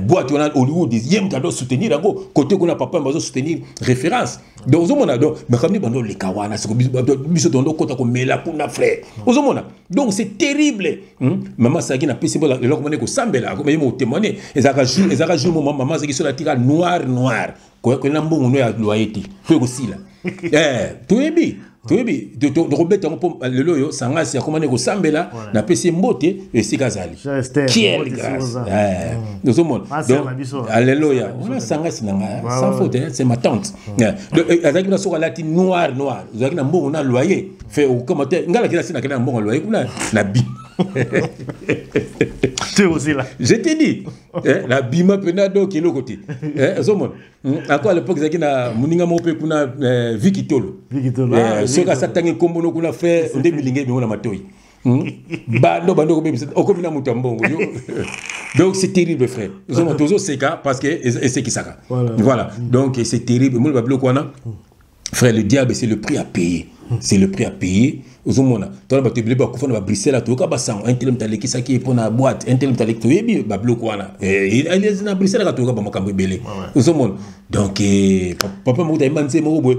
Boîte on a Hollywood dixième qui doit soutenir encore côté qu'on a papa on soutenir référence donc on a donc mais comme ni bando les kawana c'est comme biso tondo kota ko mela kuna frère donc c'est terrible maman ça qui n'a pas c'est le comment ko sambela comme il témoigner ezaka jour maman ça qui sur la tira noir ko na mbongo no ya loyauté ko aussi là tout est bien de Robert le loyo sanga si comment ne ko sambela na pesi mbote et sikazali quelle grâce nous sommes donc alléluia on sanga sinanga sans faute c'est ma tante avec na soka lati noir avec na mbongo na loyer fait au commentaire ngala kila sina kana mbongo loyer kuna na bi tu aussi là je t'ai dit la bima penado qui est le côté sommes à quoi à l'époque zaki na muninga mo pe kuna vikitolo soka satangi kombo no kuna fait nde bilinge bi na matoi bando ko bébé okomina mutambongo donc c'est terrible frère nous sommes toujours ces cas parce que c'est qui ça voilà donc c'est terrible moi bablo kwana frère le diable c'est le prix à payer c'est le prix à payer ozomona tona ba tebele ba kufana ba Bruxelles to ka ba sang un tel mtale ki saki pour na boîte un tel mtale to yebi ba bloko wana il est na Bruxelles ka to ka ba makambo belé ozomona donc papa mo ta manze mo bo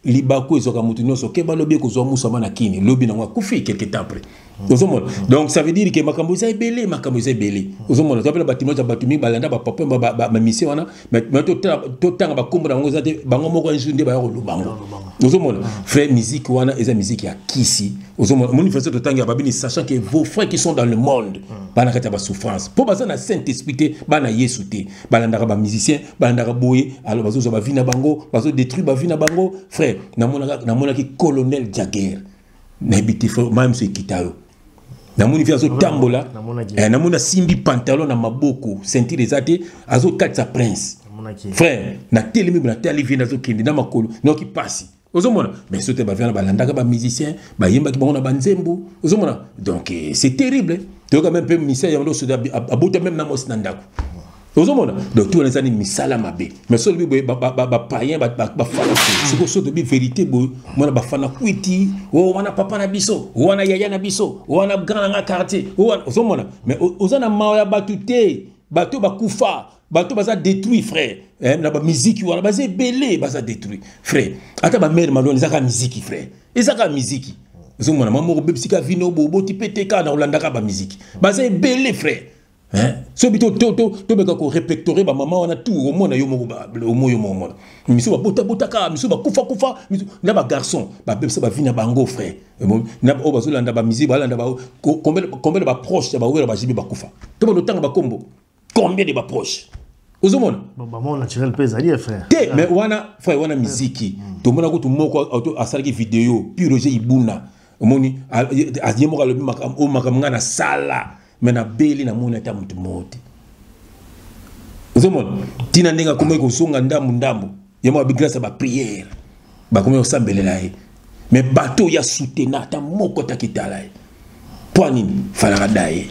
libako ezoka mutu nyonso ke ba lobi ko zo musa bana kini lobi na kufi quelque temps après ozomona donc ça veut dire que makambo za belé ozomona to apela batimo za batumi balanda ba papa ba mission wana mais to tanga ba kombo na ngo za te bango moko njunde ba yo lubango ozomona frère musique wana eza musique ya kisi ozomona mon frère to tanga babini sachant que vos frères qui sont dans le monde bana kata ba souffrance po baza na Saint-Esprit te bana Yesu te balanda ba musicien balanda boye alors bazo za ba vina bango bazo détruire ba vina bango frère namona ki colonel Jagger n'habite même ce kitao namoni fi azo tambola namona simbi pantalon na maboko ceinture ezate azo katsa prince frère na telemi na tali vina azo kindi na makolo noki pasi ozomona mais sote ba vina balandaka ba musicien ba yemba ki bana banzembo ozomona donc c'est terrible donc quand même peu ministère yando soda abota même na mos nandako ozomona donc tout les années misala mabe mais so bi ba païen ba fala c'est ko so de bi vérité bo mona ba fana kwiti o wana papa na biso o wana yaya na biso o wana grand na quartier ozomona mais ozana maoya batute bato ba kufa bato baza détruit frère na ba musique wana baza belé baza détruit frère ata ba mère malone zaka musique frère ezaka musique ozomona maman ko bebisika vino bobo tipeteka na olandaka ba musique baza belé frère so bito to beka ko répertorier ba maman wana tout au mona yo mo ba au moyo mo miso ba botaka miso ba kufa miso na ba garçon ba bebisa ba vina bango frère na o ba zolanda ba musique ba landa ba combien ba proche ba wera ba jibi ba kufa to ba lotanga ba kombo combien de ba proche ozomona ba mon naturel pesa ali frère mais wana frère wana musique to mona ko to moko auto asalaki vidéo puis Roger Ibuna omoni aziyemo ka lobi makamanga na sala mais na beli na mona ta mutu mote ozomona tina ndenga komwe ko songa ndambu yemo bi grâce ba prière ba komwe osambelela mais bateau ya soutenir ta moko ta kitala poanini fala daye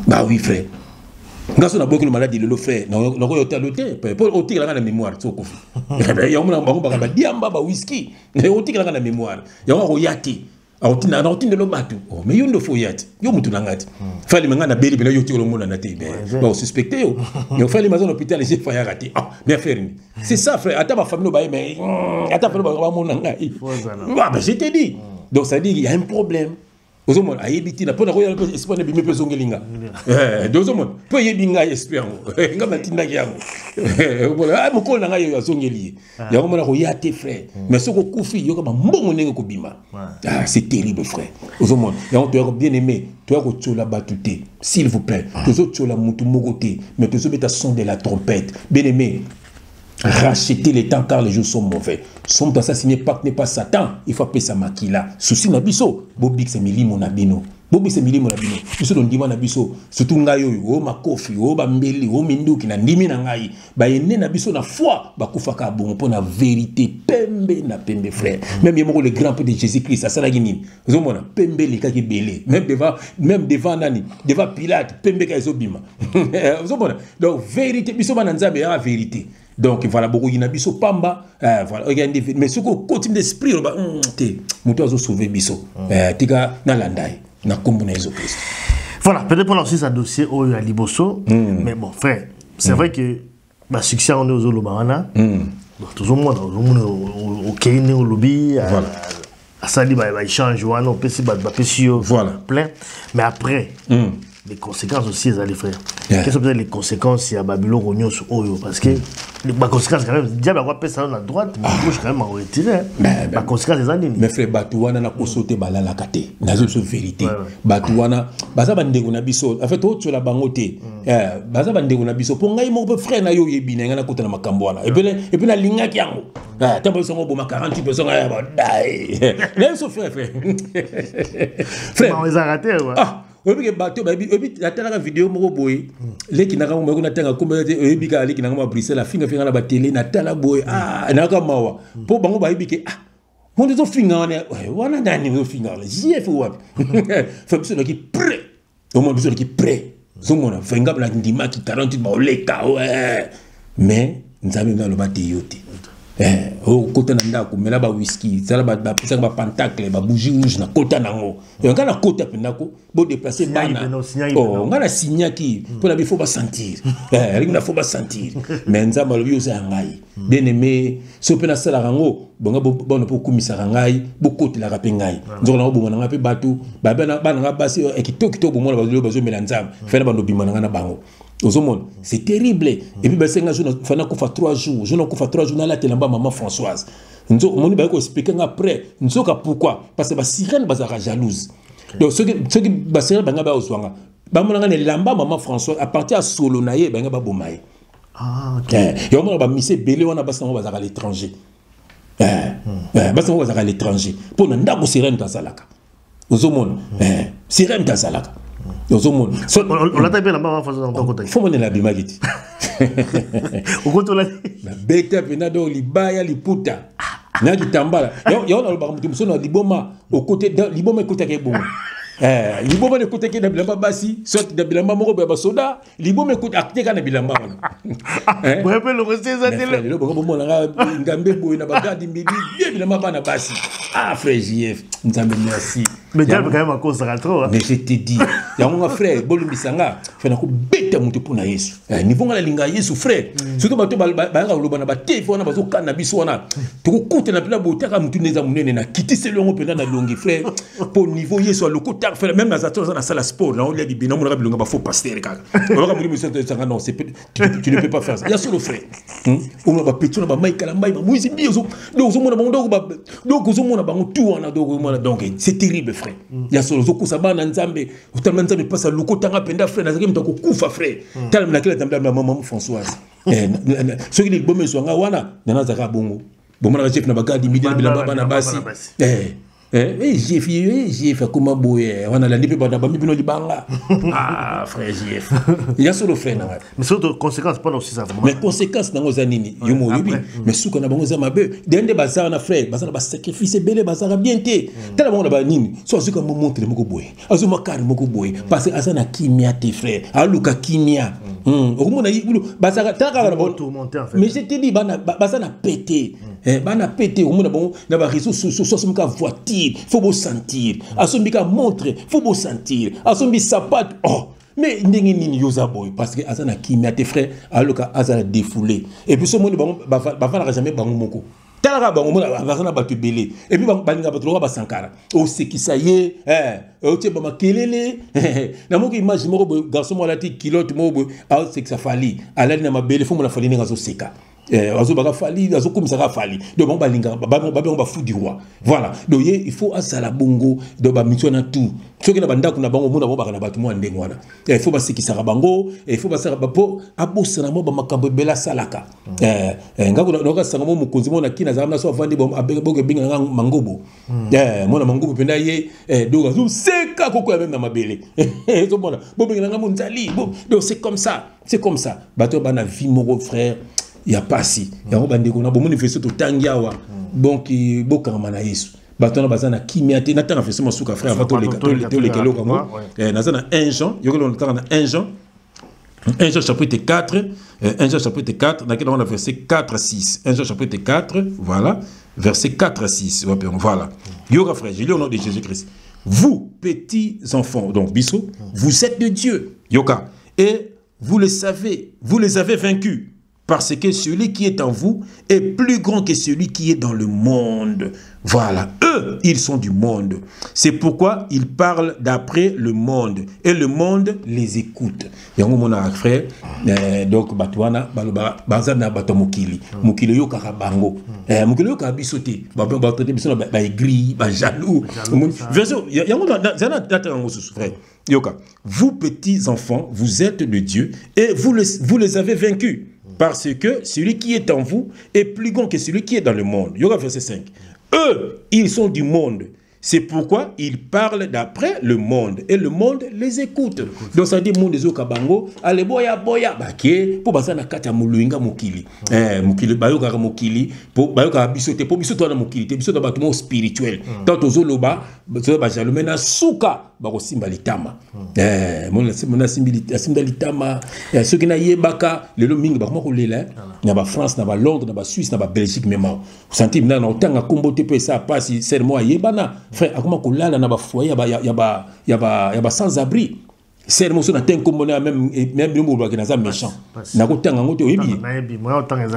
bah oui frère ngaso na boki le maladie le frère na ko yota loté pour otikala na mémoire soko ya mona bango ba diamba ba whisky otikala na mémoire ya ko yati autina de lo bateau mais yo ndo fo yati yo mutu nangati fali menga na beli bela yo tiko mona na te ba suspecté yo yo fali maison hôpital j'ai failli rater ah bien faire c'est ça frère ata ma famille ba mais ata famille ba mona ngai bah je t'ai dit donc ça dit il y a un problème ozomona ayebiti na pona ko yala espoir na bimé peso ngelinga dozomona po yebinga espoir nga matinda yango voilà moko na ngai azongeli ya komona ko yate frère mais soko kufi yo kama mbongo nenge ko bima ah c'est terrible frère ozomona ya on doit bien aimer toi ko tsola batuté s'il vous plaît tozo tsola mutu mogoté mais tozo beta son de la trompette bien aimé. Racheter les temps car les jours sont mauvais. Somme assassiné pacte n'est pas Satan. Il faut appeler ça makila. Souci nabiso. Bobik c'est mili mon abino. Bobik c'est mili mon abino. Biso don dima nabiso. Surtout ngayo o makofi o ba mbeli o minduki na ndimi na ngai. Ba yene nabiso na foi ba kufaka bon pour la vérité pembe na pembe frère. Même yemo le grand peu de Jésus-Christ ça la guinine. Vous mona pembe le kaki belé. Même devant nani, devant Pilate pembe ka ezobima. Vous mona. Donc vérité biso ba nzambe ya vérité. Donc voilà beaucoup il y a biso pamba voilà regardez mais ce qu'on continue d'esprit bah té muto azo sauver biso tika na landai na kombo na Jésus Christ. Voilà peut-être pour lancer sa dossier au Liboso mais bon frère c'est vrai que bah succès on est aux Lobana tout le monde au Kenya au lobby voilà ça dit bah échange ou non PC bah voilà plein mais après les conséquences aussi les allez frère quelles sont peut-être les conséquences il y a Babylone Rognos Oyo parce que les conséquences quand même diable a pas ça à droite mais gauche quand même en retiré la conséquence des années mais frère Batouana na ko sauter balala kate na zo vérité Batouana baza bandeko na biso en fait autre la bangote baza bandeko na biso pour ngai mo frère na yo yebina ngana kota na makambo wana et puis na linga kiango tambo so ngo boma 40% ya ba dai là so frère frère on les a ratés ah obi ke bateau ba obi atala vidéo moko boy leki na kamo na tanga komba obi ka leki na kamo Bruxelles la finga finga na ba télé na tala boy na ka mawa po bango ba obi ke on les finga wana dani zo finga la jef wapi fa biso na ki prêt au moins biso ki prêt zo mona finga la ndima ki 48 ba oleka mais nzambe na lo ba yote au côté na ndako mela ba whisky sala ba pesa ba pentacle ba bougie rouge na kota nango nga na kota pendako bo déplacer bana oh nga na signaki pour la faut pas sentir na faut pas sentir mais nzamba lo yoza ngai bien aimé so pena sala rango bonga bona po kumisa ngai bo koti la rape ngai nzona bo bona ngape batu ba bana nga basi ekitokito bo mona ba zo mela nzamba fena ba no bimana na bango. C'est terrible. Et puis, ben, c'est un jour, il faut faire 3 jours. Je n'ai pas 3 jours. Là, tu as maman Françoise. On va expliquer après. Pourquoi? Parce que la sirène est jalouse. Donc, ceux qui la sirène est jalouse. Maman Françoise, à partir de Solonaye, ben, ba bomaye. Ah, ok. Et on va misser belé, on a passé à l'étranger. Passé à l'étranger. Pour nous, on a sirène dans Zalaka. Sirène dans Zalaka. On l'a tapé là-bas en tant que faut monter la bimagiti. Au côté là. La bête venado libaya liputa. Na kitambala. Yo na ba mutu na liboma au côté de liboma côté ke bon. Liboma ne côté ke na bilamba basi, soit de bilamba moko ba soda, liboma côté acte ka na bilamba wana. Vous rappelez le resté ça télé. Le bon bon na ngambe boy na bagadi mbidi, bilamba bana basi. Ah frère JF, nzambe merci. Mais tu as quand même un cause trop. Mais je te dis, il y a mon frère, Bolumbisanga, fait un coup bête à monter pour na Yesu. Niveau la linga Yesu frère. Surtout bato balanga ulobana ba téléphone bazo cannabis wana. Tu coûte na pela boté ka mutu neza munene na kiti se longo pena na longi frère. Pour niveau Yesu le côté frère même na zato na salle sport na on lui dit bino mon bilonga ba faux pasteur kaka. On va monsieur ça non c'est tu ne peux pas faire ça. Il y a solo frère. On va petuna ba maika la maika muizi biozo. Donc on mona ba tout wana donc c'est terrible. Il y a solo zoko sabana nzambe utamana nzambe pasa lukota ngapenda frère nazaki mtako kufa frère tala mnakela tambla maman Françoise ceux qui les bombe so nga wana nana zaka bongo bomona chef na bagadi midela bilamba bana basi JF comment boye on a la libre banda bami bino libanga ah frère JF il y a solo frère mais c'est autre conséquence pas aussi ça mais conséquence nango zanini yo mo yobi mais souka na bango za mabe dende bazar na frère bazar ba sacrifice belé bazar bien té tala bango na ba nini so azuka mo montre moko boye azuma kari moko boye parce que azana kimia tes frères aluka kimia okumona yulu bazar taka na bon mais je te dis bana bazana pété bana pété okumona bon na ba réseaux sociaux so ka voiture faut beau sentir asombi ka montre faut beau sentir asombi sapat oh mais ndenge nini yoza boy parce que azana kimia tes frères aluka azana défoulé et puis ce monde ba jamais bango moko talaka bango mona bazana batu belé et puis balinga batu ba sankara o sekisa ye o tie ba makelele na moko image moko garçon mo lati kilote mo a sekisa fali alali na mabele faut mo la fali nga zo seka azo baka fali azo komisa ka fali donc bon balinga ba fou du roi voilà donc il faut asala bongo donc ba mission na tout soki na bandako na bango mona bo baka na batu mo ndenge wana il faut ba sekisa ka bango il faut ba sala ba po abosana mo ba makambo bela salaka ngako na ka sanga mo mukonzi mo na kina za na so vandi bo boke binga nga mangobo mona mangobo penda ye donc azo seka koko ya même na mabele so mona bo binga nga mo nzali donc c'est comme ça bato bana vie mon frère il y a pas si ya ngo bandeko na bomo manifeste to tangiawa donc bokama na Yesu bato na bazana kimiate na tanga fese masuka frère avant to le kelo comme na zana 1 Jean yoko na tanga 1 Jean chapitre 4 1 Jean chapitre 4 dans quel on a verset 4 à 6 1 Jean chapitre 4 voilà verset 4 à 6 voilà yoko frère je lis au nom de Jésus-Christ vous petits enfants donc biso vous êtes de Dieu yoka et vous les avez vaincus parce que celui qui est en vous est plus grand que celui qui est dans le monde. Voilà, eux, ils sont du monde. C'est pourquoi ils parlent d'après le monde. Et le monde les écoute. Et on a frère, donc, Batouana, Bazana Batomokili, Mokili yo Karabango, Mokili yo Karabisote, Batote Bisson, Baigri, Bajalou. Verso, il y a frère. Yoka, vous petits enfants, vous êtes de Dieu et vous les avez vaincus. Parce que celui qui est en vous est plus grand que celui qui est dans le monde. Yoga verset 5. Eux, ils sont du monde. C'est pourquoi ils parlent d'après le monde. Et le monde les écoute. Donc ça dit, monde des okabango, allez boya, baké, pour baza na kata muluinga mokili. Mokili, bayoka mokili, pour bayoka bisote, pour bisote na mokili, te bisote bâtiment spirituel. Tant aux oloba, bajalumena souka, bako simba litama. Mona simba litama, ceux qui na yebaka, le mingi, bako moko lela, na ba France, na ba Londres, na ba Suisse, na ba Belgique, même. Vous sentez, na otanga kombo te pe ça passe, serment yebana. Frère, comment qu'on l'a na ba foyer, y a sans abri. C'est le monsieur na ten comme même le mot qui n'a méchant. Na ko tanga ngoto yebi.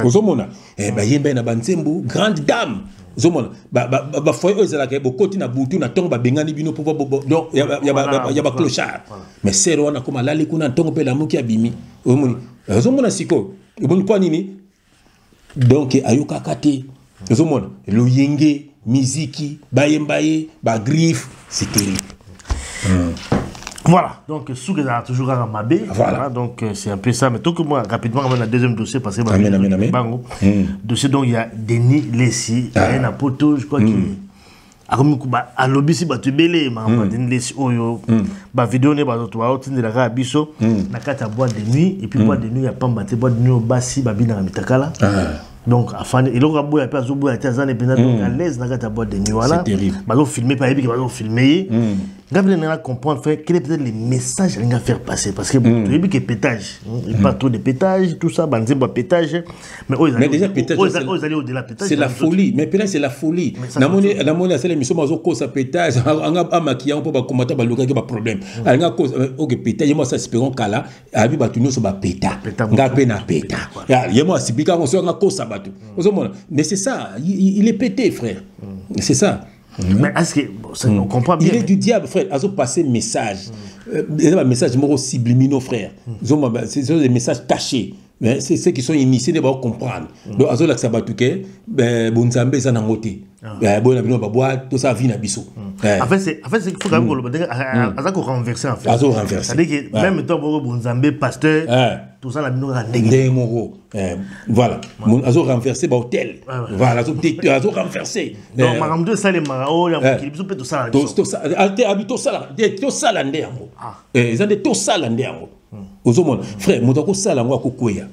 Ozomona. Yemba na banzembo, grande dame. Ozomona. Ba foyer ezala ke bokoti na butu na tongo ba bengani bino pour donc y a ba clochard. Mais c'est wana comme la lekuna tongo pe la moki abimi. Ozomona siko. Bon quoi nini? Donc ayoka kate. Ozomona. Lo yenge Miziki, Bayembaye, Griffe, c'est terrible. Voilà, donc Sougeza a toujours à Mabé. Voilà, donc c'est un peu ça. Mais tant que moi, rapidement, on a un deuxième dossier parce que Bango. Dossier dont il y a Denis Lessi, il y a un poteau, je crois qu'il a lobby si tu belé, Denis Lessi, Oyo, vidéo ne va pas au de la Rabiso, na kata boîte de nuit, et puis boîte de nuit, il n'y a pas de boîte de nuit au Bassi, Babina Mitakala. Donc, il y a un peu de à l'aise dans la boîte de nuit. C'est terrible. Il faut filmer, pas filmer. Il faut comprendre quel est peut-être le message qu'il faut faire passer. Parce que il y a des pétages. Il n'y a pas trop de pétage, tout ça. Pétage. Mais déjà, pétage, c'est la folie. Mais pétage, c'est la folie. Dans mon c'est l'émission, ça pétage. On a maquillé, on peut combattre le problème. Ok, pétage, moi, ça, c'est pour qu'on a vu que ça pétage. On a pétage. Il y a moi, c'est bien qu'on soit en cause. Mais c'est ça, il est pété, frère. C'est ça. Mais est-ce que on comprend bien? Il est du diable, frère. Ils ont passé un message. Un message subliminaux, frère. C'est des messages cachés. C'est ceux qui sont initiés, ils vont comprendre. Donc, ils ont l'accès à Batouké, Bonzambé, Zanangoté. bon abino ba boîte tout ça vie na biso en fait c'est il faut quand même que renverser en fait c'est-à-dire que même toi bon Nzambe pasteur tout ça la bino ka ndemoko voilà mon azo renverser ba hôtel voilà azo renverser donc makamdo ça les marao ya biso peut tout ça tout ça alte habito ça tout ça la ndeyango ezande tout ça la ndeyango ozomona frère moto ko sala ngo akokoya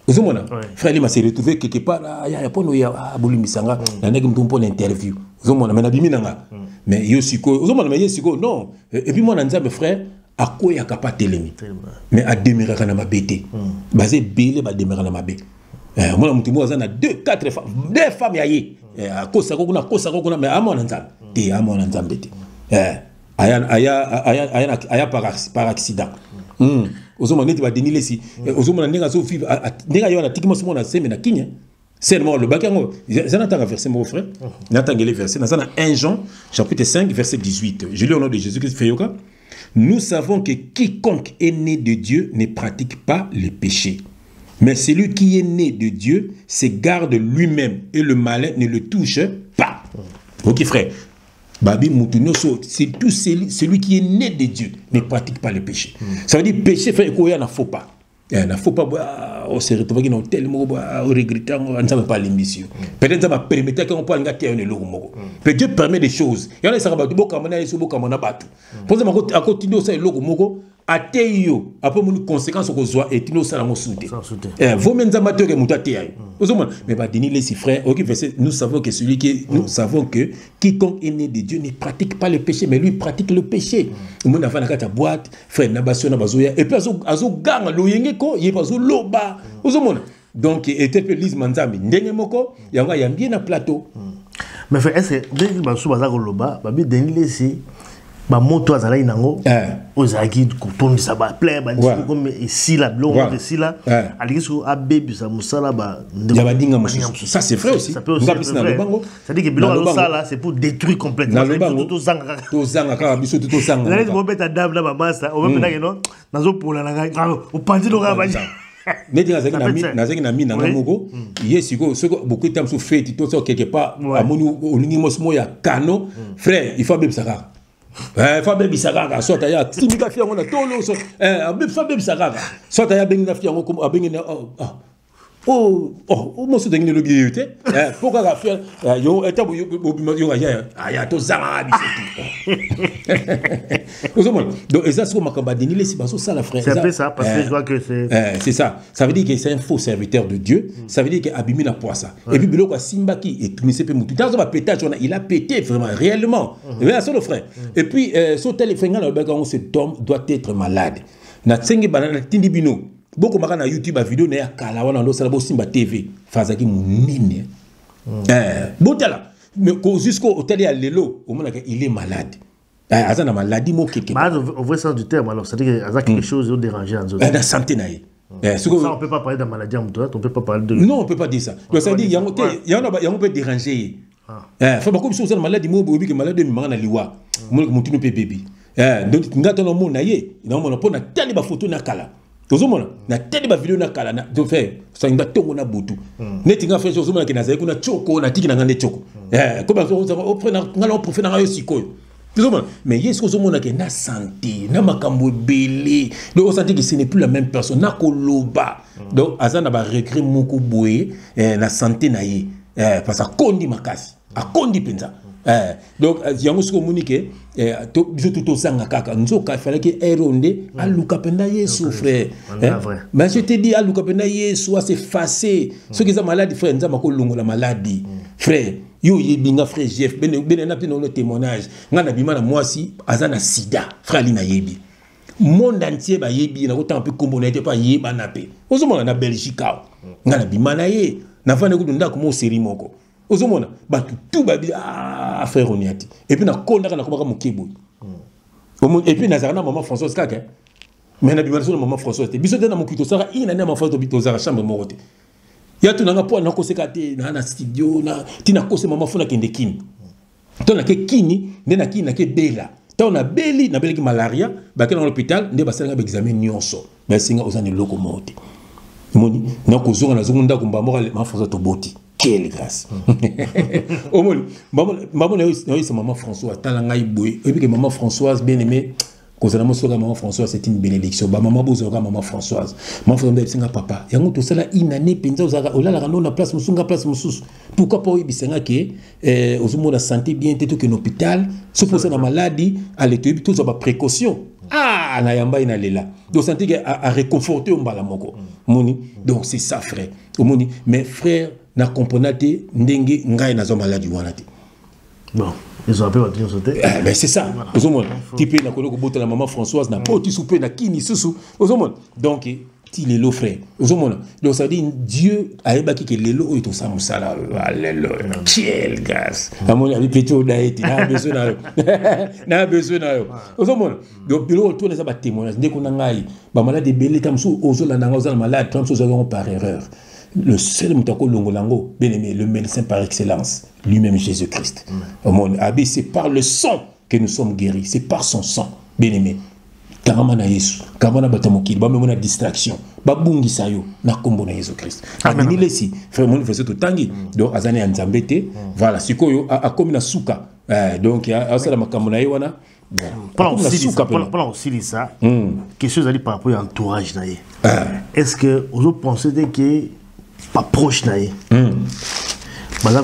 ozomona frère il m'a se retrouvé quelque part ya pono ya bolimisanga na ndenge mtu mpona interview ozomona mais na biminanga mais yo siko ozomona mais yo siko non et puis moi na Nzambe frère akoya kapa telemi mais a demeura kana mabete basé belé ba demeura na mabe moi mutu mo azana 2 femmes ya ye akosa ko kuna mais amona Nzambe te amona Nzambe te aya par accident ozomona neti ba denile si ozomona ndinga zo vivre ndinga yo na tikimo somo na sembe na kinya seulement le bakango zana tanga verset mon frère natangele verset na 1 Jean chapitre 5 verset 18 je lis au nom de Jésus-Christ feyoka nous savons que quiconque est né de Dieu ne pratique pas le péché mais celui qui est né de Dieu se garde lui-même et le malin ne le touche pas. OK frère. Babi Moutounioso, c'est tout celui qui est né de Dieu ne pratique pas le péché. Ça veut dire péché fait quoi il ne faut pas. Il ne faut pas on se retrouve dans tel mot regrettant on ne savait pas l'émission. Peut-être ça va permettre qu'on parle ngati ne logo. Peut Dieu permet des choses. Il y en a ça va boka mana yeso boka mana batu. Pour ça à continuer ça logo moko ateyo après mon conséquence ko zoa et tino sala mo soute. Vos men amateur que mutate ayo. Mais bah dini les frères, OK verset nous savons que nous savons que quiconque est né de Dieu ne pratique pas le péché mais lui pratique le péché. Mon afana kata boîte, frère na baso na bazoya et puis azo ganga lo yenge ko ye bazo loba. Donc était pelise manzambi ndenge moko yanga yambie na plateau. Mais frère est-ce que dès baso baza ko loba, babi dini les ba moto azala inango ozaki kutondisa ba plaît ba ndiko comme ici la blonde ici là alikiso abebi sa musala ba ndinga mususu ça c'est vrai aussi ngapisi na lobango ça dit que biloko ça là c'est pour détruire complètement tout zanga ka biso tout zanga là ko beta dame na ba master o beta que non nazo pola na ngai o pandi lo ka ba neti nazaki na mina moko yesiko soko beaucoup de temps sous fête tout ça quelque part amoni olingi mosmo ya kano frère il faut bebisaka Fabe bisakaka sota ya timika fiango na tolo so fabe bisakaka sota ya bengi na fiango comme abengi na mosu dengi lo giyete pourquoi ka fia yo etabo yo ya to zanga bisetu donc et ça c'est comme makamba denile si baso ça la frère c'est un peu ça parce que je vois que c'est ça veut dire que c'est un faux serviteur de Dieu ça veut dire que abimi na poisa et puis biloko simbaki et tunise pe mutu tazo ba pétage il a pété vraiment réellement et ça le frère et puis so téléphone na ba cet homme doit être malade na tsengi banana tindi bino beaucoup makana YouTube a vidéo na ya kala wana ndo sala bo simba TV fazaki munene botala mais jusqu'au hôtel ya lelo au moins il est malade azana maladie mo quelque mais au vrai sens du terme alors c'est-à-dire que azaki quelque chose de dérangé en zone la santé naïe ça on peut pas parler de maladie en toi on peut pas parler de non on peut pas dire ça donc ça dit il y a peut déranger faut pas comme si on maladie mo bobi que maladie mi mangana liwa mo mutu no pe bébé donc ngata no mo na ye na mo na pona tali ba photo na kala tozomona na tele ba vidéo na kala na to fait ça inda tongo na butu neti nga fait chose na zaiko na choko na tiki na ngane choko comme on prend ngalo profiter na yo sikoyo tozomona mais yeso ozomona ke na santé na makambo belé donc on sentit que ce n'est plus la même personne na koloba donc azana ba regret moko boye na santé na ye parce que kondi makasi akondi penza donc yango siko munike to biso tout osanga kaka nzoka fallait que eronde aluka penda Yesu frère mais je te dis aluka penda Yesu s'effacer ceux qui sont malades frère nzama ko longola maladie frère yo yebinga frère Jeff ben na pino témoignage ngana bima na mwasi azana sida frère lina yebi monde entier ba yebi na ko tant peu kombo na était pas yeba na pe ozomona na Belgique ngana bima na ye na vane ko ndako mo seri moko ozomona batu tout babi frère oniati et puis na konda kana komaka mokebo et puis nazarana maman Françoise kaka mais na bimaso maman Françoise te biso na mokito sara ina na maman Françoise bito zara chambre morote ya tu nanga po na koseka te na studio na tina kose maman fona kende kini to na ke kini nde na kini na ke bela to na beli na beleki malaria ba ke na l'hôpital nde basanga ba examen nyonso ba singa ozani loko mote moni na kozonga na zonga ndako mbamora maman Françoise to boti quelle grâce. Au moins, maman Françoise, Talangaï Boué, et puis que maman Françoise, bien aimée, maman Françoise, c'est une bénédiction. Maman Bozoga, maman Françoise. Maman Françoise, c'est papa. Il y a tout ça, une année, penza, on a place, on a place, pourquoi pas, il y a que, aux la santé bien, tout que l'hôpital, se poser la maladie, à l'étude, tout ça, précaution. Ah, na yamba ina lela. Donc santé à réconforter on bala moko. Moni. Donc c'est ça frère. Moni. Mais frère na componate ndenge ngai na zo maladie wana te. Bon, ils ont appelé votre sauté. Ben c'est ça. Aux hommes. Type na koloko bota la maman Françoise na poti souper na kini susu. Aux hommes. Donc il est le frère. Aux hommes. Donc ça dit Dieu a ébaki que lelo et tout ça musala. Alléluia. Quelle grâce. À mon avis petit odaïti na besoin na. Na besoin na. Aux hommes. Donc bilo tourner ça ba témoignage ndeko na ngai ba malade belé comme ça aux la nanga aux malade comme ça par erreur. Le seul mutako longolango bien aimé le médecin par excellence lui-même Jésus-Christ. Au monde abi c'est par le sang que nous sommes guéris, c'est par son sang bien aimé. Karamana Yesu, Karamana Batamokil, Bamona distraction, Babungi Sayo, Nakombo na Jésus-Christ. Amini lesi, frère mon faisait tout tangi, donc Azane Anzambete, voilà, Sikoyo a comme na souka, donc il y a ça la makamona yewana. Pendant aussi ça, quelque chose à dire par rapport à l'entourage naïe. Est-ce que vous pensez que pas proche naïe? Parce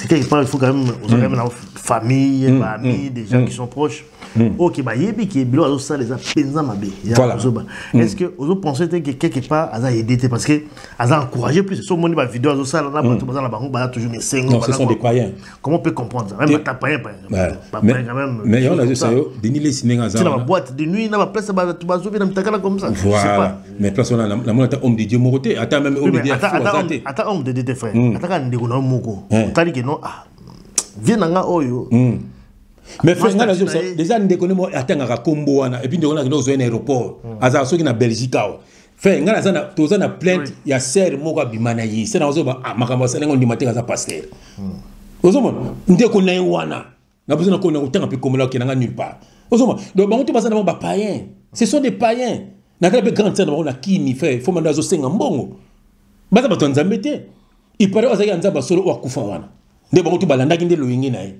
que quelque part il faut quand même vous avez une famille, amis, des gens qui sont proches. Ok, bah yebi qui bilo azo ça les a penza mabe. Voilà. Est-ce que vous pensez que quelque part a aidé parce que a encouragé plus ce monde ba vidéo azo ça là tout dans la banque ba toujours mes 5 ans. Non, ce sont des païens. Comment on peut comprendre ça? Même ta païen quand même. Mais on a dit ça yo, Denis les sinenga ça. C'est la boîte de nuit, na place ba tu bazo na mtakala comme ça. Voilà. Mais place on a la mon homme de Dieu moroté, attends même homme de Dieu. Attends homme de Dieu tes frères. Attends ndeko na moko. Tali que non ah. Viens nga oyo. Mais frère nga nazo déjà ndeko ne mo atanga kombo wana et puis ndeko na zo en aéroport aza soki na Belgique awa frère nga nazana toza na plainte ya serre moko abimana yi c'est na zo ba makambo sala ngo ndimate za pasteur ozoma ndeko na wana na besoin ko na utanga pe komela ki na nulle part ozoma donc bango to bazana ba païens ce sont des païens na kala be grande sœur na kini frère faut manda zo senga mbongo baza ba tonzambe te il paraît azaki nzamba solo wa kufa wana nde bango to balanda ki nde loyenge na ye.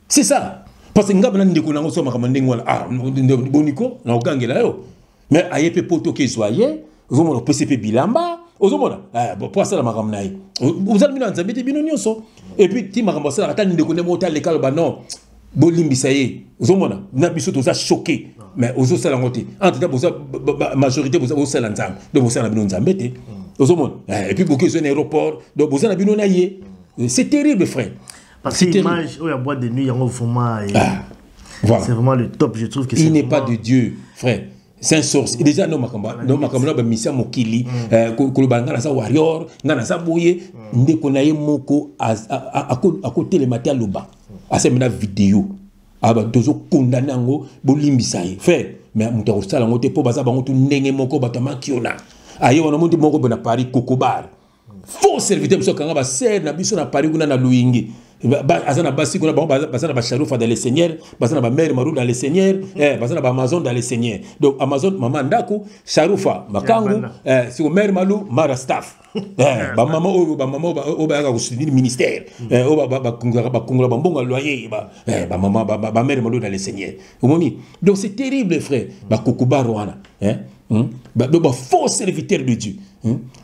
C'est ça. Parce que ngaba ndeko nango so makamande ngwana ah boniko na ogangela yo. Mais ayepe poto ke soyez, ozomona PCP bilamba, ozomona pour ça la makamna yi. Vous allez mina nzambete bino nyonso. Et puis ti makambo ça ata ndeko ne mota lekalo ba non. Bolimbisa ye. Ozomona na biso to za choqué. Mais ozo sala ngote. En tout cas majorité vous sala nzambe. Donc vous sala bino nzambete. Ozomona. Et puis beaucoup sur aéroport. Donc vous sala bino na ye. C'est terrible, frère. Parce que l'image où il y a boîte de nuit, il y a un format. Voilà. C'est vraiment le top, je trouve que c'est. Il n'est pas de Dieu, frère. C'est un sorcier. Déjà, non, Makamba, Misia Mokili, Kolobanga, Nasa Warrior, Nasa Boye, Ndekonaye Moko, à côté le matin à l'Oba. À cette vidéo. Ah, bah, toujours condamné en haut, Bolimbisaï. Frère, mais Moutaro Sala, on te peut pas savoir, on te nenge Moko, Batama Kiona. Aïe, on a monté Moko, on a Paris, Cocobar. Faux serviteur parce que quand va ser na biso na Paris kuna na Luingi azana basi kuna bazana ba Charoufa dans les seigneurs bazana ba mère Marou dans les seigneurs bazana ba Amazon dans les seigneurs donc Amazon mama ndako Charoufa makangu si mère Malou mara staff ba mama o ba ka kusudi ministère o ba kungula ba mbonga loyer ba mama ba mère Malou dans les seigneurs omoni donc c'est terrible frère ba kokuba rwana donc faux serviteur de Dieu.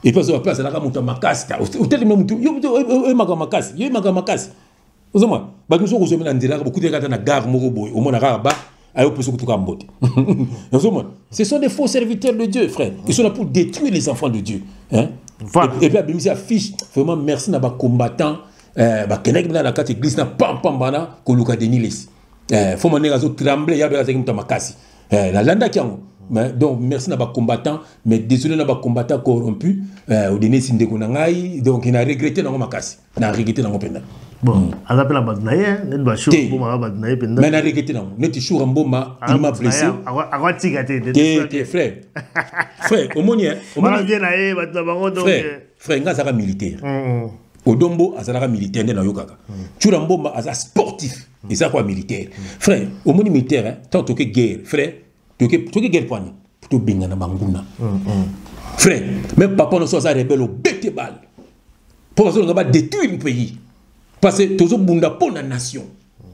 Et puis à place là quand monta makasi au tel même yo makamasi yo makamasi ozoma ba nous sommes na ndela beaucoup de kata na gare moko boy au mona ba ayo peso kutuka mbote ozoma ce sont des faux serviteurs de Dieu frère ils sont là pour détruire les enfants de Dieu hein voilà. Et puis abimisi affiche vraiment merci na ba combattant ba kenek na kata église na pam bana ko luka Denis faut maner zo trembler ya ba za kimta makasi la landa kiango. Donc merci na combattant mais désolé na combattant corrompu au dernier signe de konangai donc il a regretté na makasi na regretté na penda bon on appelle la badnaye ne doit chou mboma badnaye penda mais na regretté na net chou mboma il m'a blessé agwa tigate tes frère au moni on vient na ye batna bango donc frère ngazaka militaire Odombo azalaka militaire na yokaka chura mboma aza sportif et ça quoi militaire frère au moni militaire tant que guerre frère tu que guerre poignet plutôt bingana banguna Frère, même papa ne soit pas rebelle au bête balle. Pour que on va détruire le pays. Parce que tous les bunda pour la nation,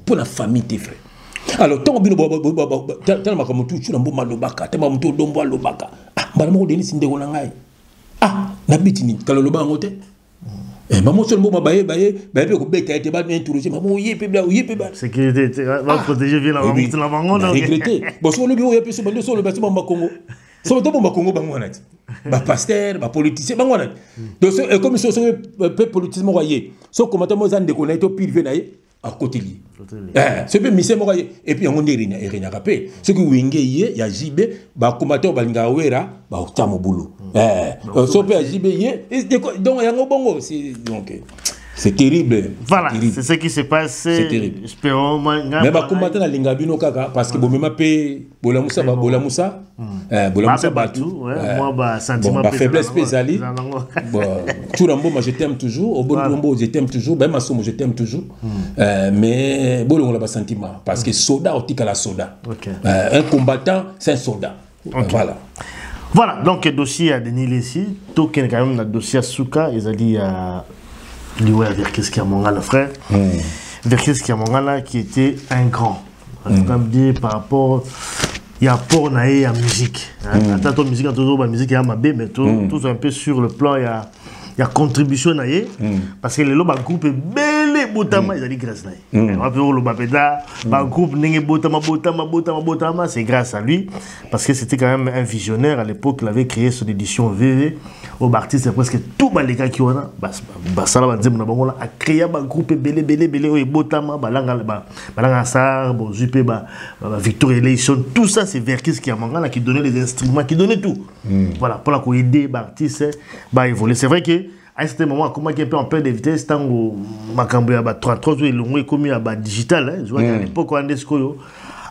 pour la famille tes frères. Alors tant que tellement comme tout sur un bon malobaka, tellement tout dombo lobaka. Ah, madame Denis Sindegonangai. Ah, n'habitini quand le loba en côté. Eh, maman seulement baye ko bête a été pas interrogé. Maman yépeba. Sécurité, va protéger bien la maman. Regretter. Bon, sur le bureau, il y a plus sur le bâtiment Congo. So to bomba Congo bangwanati ba pasteur ba politicien bangwanati donc comme so peu politiquement royé so commentaire mo zande ko na to privé na à côté li c'est peu mission mo royé et puis on ndiri na rapé ce que wenge yé ya jibe ba commentaire balinga wera ba utamo bulu so peu jibe yé donc yango bongo c'est donc c'est terrible. Voilà, c'est ce qui se passe. C'est terrible. Espérons. Mais bah combattre la lingabino kaka parce que bon même appé bolamusa batu. Moi bah sentiment faiblesse spéciale. Bon tout rambo moi je t'aime toujours au bon rambo je t'aime toujours ben masomo je t'aime toujours. Mais bolongo la sentiment parce que soldat otika la soldat. Un combattant c'est un soldat. Voilà. Voilà donc dossier à Denis Lessi, tout quand même le dossier à Souka, ils ont dit à Lioué Verkis Kiamongala, frère. Verkis Kiamongala qui était un grand. Comme dire par rapport. Il y a pour naïe à musique. Attends, musique, toujours la musique, il y a ma bé, mais tout un peu sur le plan, il y a contribution naïe. Parce que les lobes groupe belé botama, ils ont dit grâce naïe. On va faire le bapeda, groupe n'engé botama, c'est grâce à lui. Parce que c'était quand même un visionnaire à l'époque, il avait créé son édition VV. Au artiste, c'est presque tout les gars qui ont a créé un groupe belé au botama, balanga sar, zupé, Victor Eleison, tout ça c'est Verkis Kiamongala qui donnait les instruments, qui donnait tout. Voilà, pour la aider l'artiste à évoluer. C'est vrai que à ce moment, comment il peut en perdre de vitesse, tant que Macambé a 3 jours et l'on commis à digital, je vois qu'à l'époque, on a des scoyos.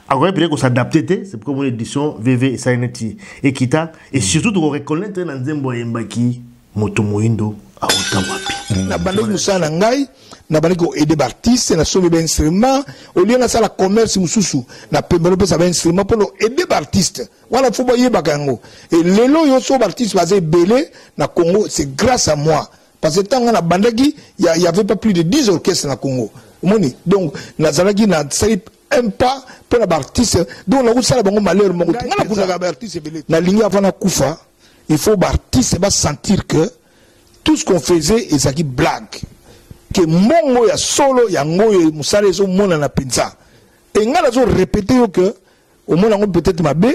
Alors, il faut s'adapter, c'est pour mon édition VV et Saineti et Kita. Et surtout, de reconnaître dans Zembo et Mbaki, Motomoindo, à Otawapi. Na bande musa na ngai, na bande ko aider artiste, na sauver ben instrument, au lieu na ça la commerce mususu, na pembelo pe ça ben instrument pour aider artiste. Voilà, faut pas y bakango. Et lelo yo sauver artiste basé belé na Congo, c'est grâce à moi. Parce que tant que na bandaki, il y avait pas plus de 10 orchestres na Congo. Donc, na zalaki na un pas pour l'artiste donc on a ça la bango malheur mon na ligne avant la kufa il faut l'artiste va sentir que tout ce qu'on faisait est ça qui blague que mongo ya solo ya ngoyo musale zo mona na penza et ngala zo répéter que au moins on peut-être mabé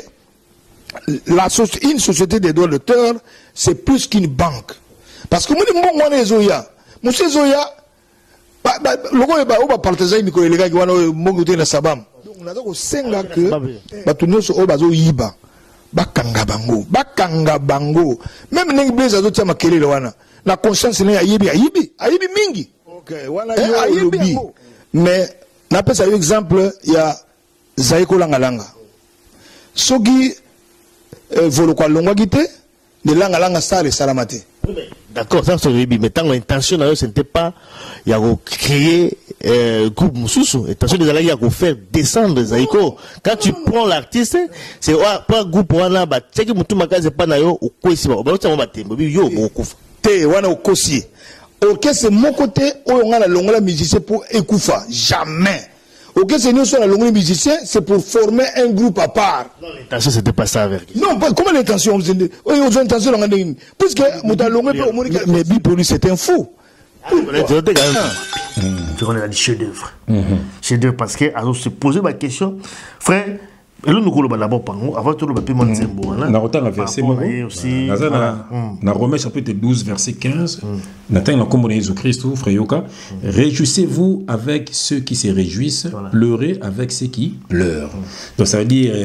une société des droits d'auteur c'est plus qu'une banque parce que moi mongo na zo ya monsieur zoya logo ba o ba partager ni ko elega ki wana mongo te na sabam donc naza ko senga que batu nyonso o bazo yiba bakanga bango même nengi blaze azo tia makelele wana na conscience ne ayibi mingi okay wana yo lobi mais na pesa exemple ya Zaiko Langalanga soki volo kwa longwa gite ne Langalanga sale salamate. D'accord, ça c'est le mais tant l'intention ce n'était pas il y a créer groupe Moussoussou, l'intention des alliés à faire descendre Zaiko. Quand tu prends l'artiste, c'est pas groupe wana ba tcheki mutu makaze pa na yo okwesi ba ba tama batembo yo okufa. Te wana okosi. OK, c'est mon côté où on a la longue musicien pour écoufa, jamais. OK, c'est nous sur la longue musicien, c'est pour former un groupe à part. Non, l'intention c'était pas ça avec. Non, comment l'intention vous avez une intention dans la puisque muta longue mais bi pour lui c'est un fou. On a dit chef d'œuvre. Chef d'œuvre parce que alors se poser ma question, frère. Et là, nous allons d'abord avant tout le paiement de Zembo. Na rotanga verset aussi. Na Romains chapitre 12 verset 15. Nathan na kombo na Jésus-Christ frère Yoka. Réjouissez-vous avec ceux qui se réjouissent, pleurez avec ceux qui pleurent. Donc ça veut dire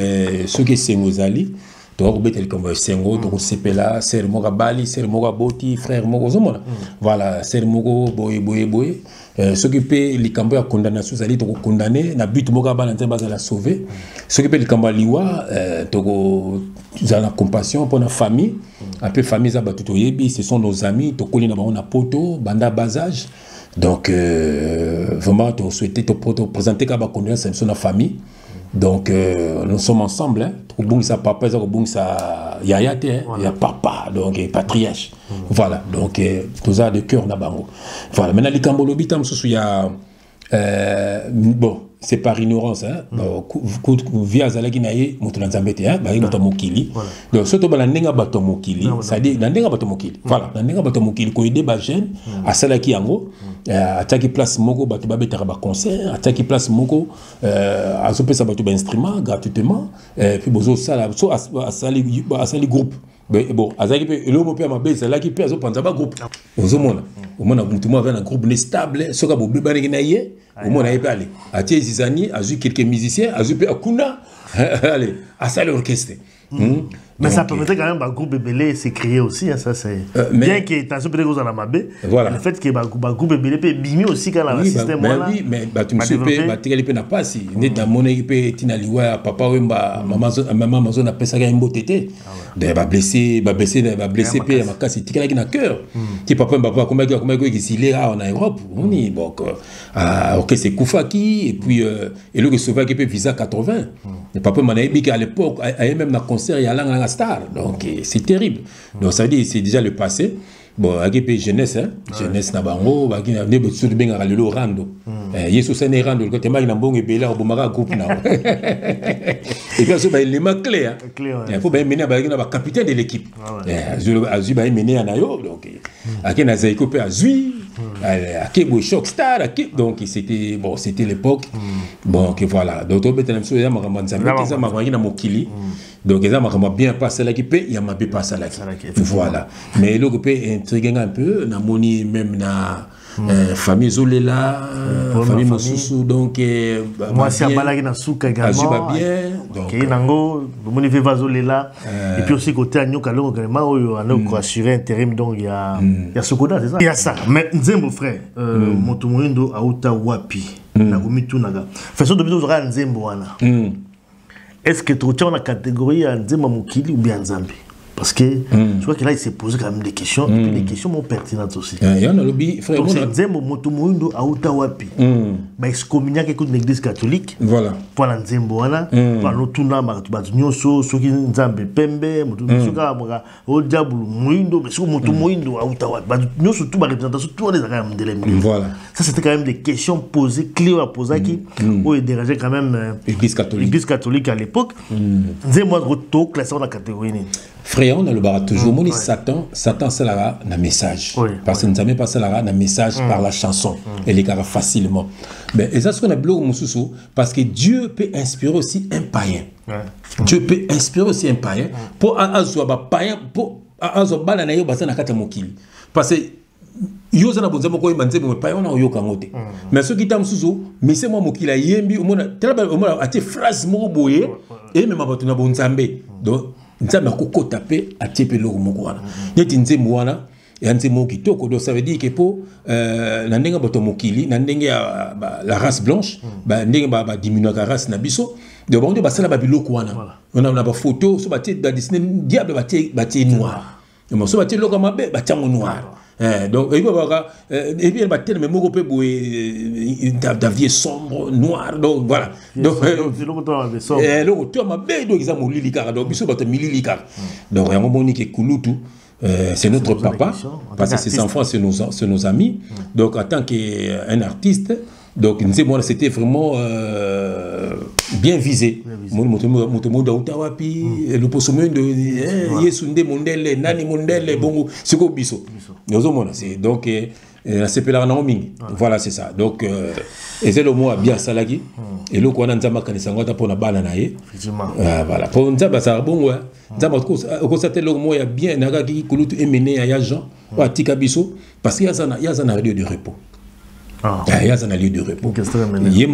ceux qui sont aux alliés. Donc betel comme sengo donc sepela ser moga bali ser moga boti frère mogo zomona. Voilà ser mogo boy. Ce qui peut les cambo à condamnation, c'est-à-dire to condamner na but moga bana nzemba za la sauver. Ce qui peut les cambo liwa to za la compassion pour la famille, un peu famille za batuto yebi, ce sont nos amis, to koli na ba on a poto banda basage. Donc vraiment to souhaiter te présenter ka ba condamnation sur la famille. Donc nous sommes ensemble hein. Ko bungisa papa za ko bungisa yaya te, il y a papa, donc patriarche. Voilà, donc tout ça de cœur na bango. Voilà, maintenant les Cambolobi tam il y a bon, c'est par ignorance hein. Via zalaki na ye moto na nzambe te hein, ba moto mokili. Donc surtout ba ndenga bato mokili, ça dit ndenga bato mokili. Voilà, ndenga bato mokili ko aider ba jeune à salaki yango. Ataki place moko bato ba betara ba concert, ataki place moko azopesa bato ba instrument gratuitement puis bozo sala so asali groupe. Bon, azaki pe elo mo pe mabe salaki pe azo panza ba groupe. Ozomona, omona mutu mo avec un groupe stable, soka bo beba na ye, omona ye pe aller. Atie zizani, azu quelques musiciens, azu pe akuna, allez, asali orchestre. Mais ça permettait quand même un groupe Bébélé s'écrier aussi, hein, ça c'est bien qu'il y ait un peu de choses à la mabé. Voilà. Le fait que le groupe Bébélé peut bimé aussi quand le système là. Oui, mais tu me sais pas, tu ne pas pas si. N'est dans mon équipe tinaliwa papa ou maman Amazon a pensé qu'il y a un beau tété. Va blesser puis ma casse tika qui na cœur. Ti papa papa comment qui s'il est en Europe, on y donc OK c'est Koufaki et puis et le sauva qui peut visa 80. Le papa m'a dit qu'à l'époque a même un concert il y a la star, donc c'est terrible. Donc ça veut dire c'est déjà le passé. Bon, avec jeunesse, hein, jeunesse na bango, ba ki na ne betu de benga le rando. Yesu sene rando, quand ma na bongo bela au bomara groupe na. Et puis ça ba les mains clés hein. Il faut ba mener ba na capitaine de l'équipe. Azu ba mener na yo, donc aki na zaiko pe azui, aki bo shock star, donc c'était bon, c'était l'époque. Bon, que voilà. Donc on betena mso ya makambanza, ça ma na mokili. Donc, ils ont bien passé là qui peut, il y a bien passé là. Voilà. Mais le groupe est intriguant un peu, na moni même na famille Zolela, famille Mosusu, donc moi c'est Abalaki na souka également. Bien. Donc nango, moni fait Zolela et puis aussi côté Agnoka longo vraiment on a assuré intérim donc il y a Sokoda, c'est ça. Il y a ça. Mais Nzembo frère, moto moindo auta wapi na gomitu naga. Façon de biso zaka Nzembo wana. Est-ce que tu as la catégorie à Nzembo Mokili ou bien Nzambe? Parce que je crois que là il s'est posé quand même des questions, et puis des questions pertinentes aussi. Donc c'est Nzembo Moto Moindo Aouta Wapi. Bah excommunié quelque l'église catholique. Voilà. Pour la Nzembo wana, pour le tuna ba nyonso soki Nzambe pembe, moto soka moka o diable Moindo, mais soki Moto Moindo Aouta Wapi. Ba nyonso tout ba représentation tout les agents de voilà. Ça c'était quand même des questions posées, clés à poser qui ont dérangé quand même l'église catholique à l'époque. Nzembo Roto classé dans la catégorie. Frère, on a le barat toujours. Mon Satan c'est là un message. Parce que nous n'avons pas ça là un message par la chanson. Et les gars facilement. Mais et ça ce qu'on a bloqué Moussoussou parce que Dieu peut inspirer aussi un païen. Dieu peut inspirer aussi un païen pour azoba païen pour azoba na yo basana kata mokili. Parce que yo zana bonza moko imanze mo païen na yo kangote. Mais ceux qui tam Moussoussou, mais c'est moi mokila yembi au mona tellement au mona ati phrase moko boye et même abato na bonzambe. Donc Nzambe akokota pe atiepe loko moko wana neti nzembo wana ya nzembo kitoko donc ça veut dire que po na ndenga bato mokili na ndenge ya la race blanche ba ndenge ba diminuer la race na biso de bango ba sala ba biloko wana on a ba photo so ba tie da Disney diable ba tie noir mais so ba tie loko mabe ba tiango noir. Donc il va et bien battre mais moko pe boye d'avier sombre noir donc voilà donc le retour ma be donc ils ont molili car donc biso bato milili car donc il y a un moment qui kulutu c'est notre papa parce que ses enfants c'est nos amis donc en tant qu'un artiste donc c'était vraiment bien visé. Le possomé de Yesunde Mondele, Nani Mondele, Bongo, c'est quoi Bisso. Donc, c'est la Naomi. Voilà, c'est ça. Donc, et c'est le mot à bien salagi. Et le quoi, on a un pour la banane. Voilà. Pour un zaba, ça bon, ouais. Zaba, au le mot à bien, Nagaki, Kouloutou, Emene, à Yajan, ou à Tika Bisso, parce qu'il y a un lieu de repos. Il y a un lieu de repos. Il y a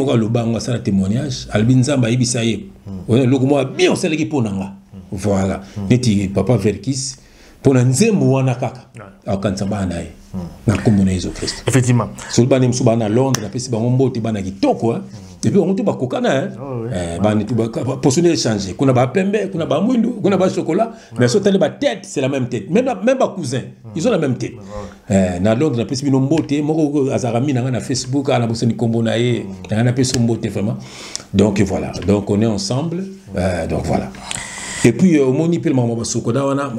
un témoignage. Albin Zamba, Ibisaye. On a le mot bien, on s'est légui pour Nanga. Voilà. Neti Papa Verkis. Pour un Nzembo wana kaka. Quand ça va naï. Na komona Jésus Christ. Effectivement. Sur le banem sous bana Londres, na pesi bango mbote bana kitoko hein. Et puis on te ba kokana hein. Bana tu ba positionner changer. Kuna ba pembe, kuna ba mwindu, kuna ba chocolat, mais sur telle ba tête, c'est la même tête. Même ba cousin, ils ont la même tête. Na Londres na pesi bino mbote, moko azarami na Facebook, na boseni kombo na ye, na pesi mbote vraiment. Donc voilà. Donc on est ensemble. Donc voilà. Et puis au moni pe mama basokoda wana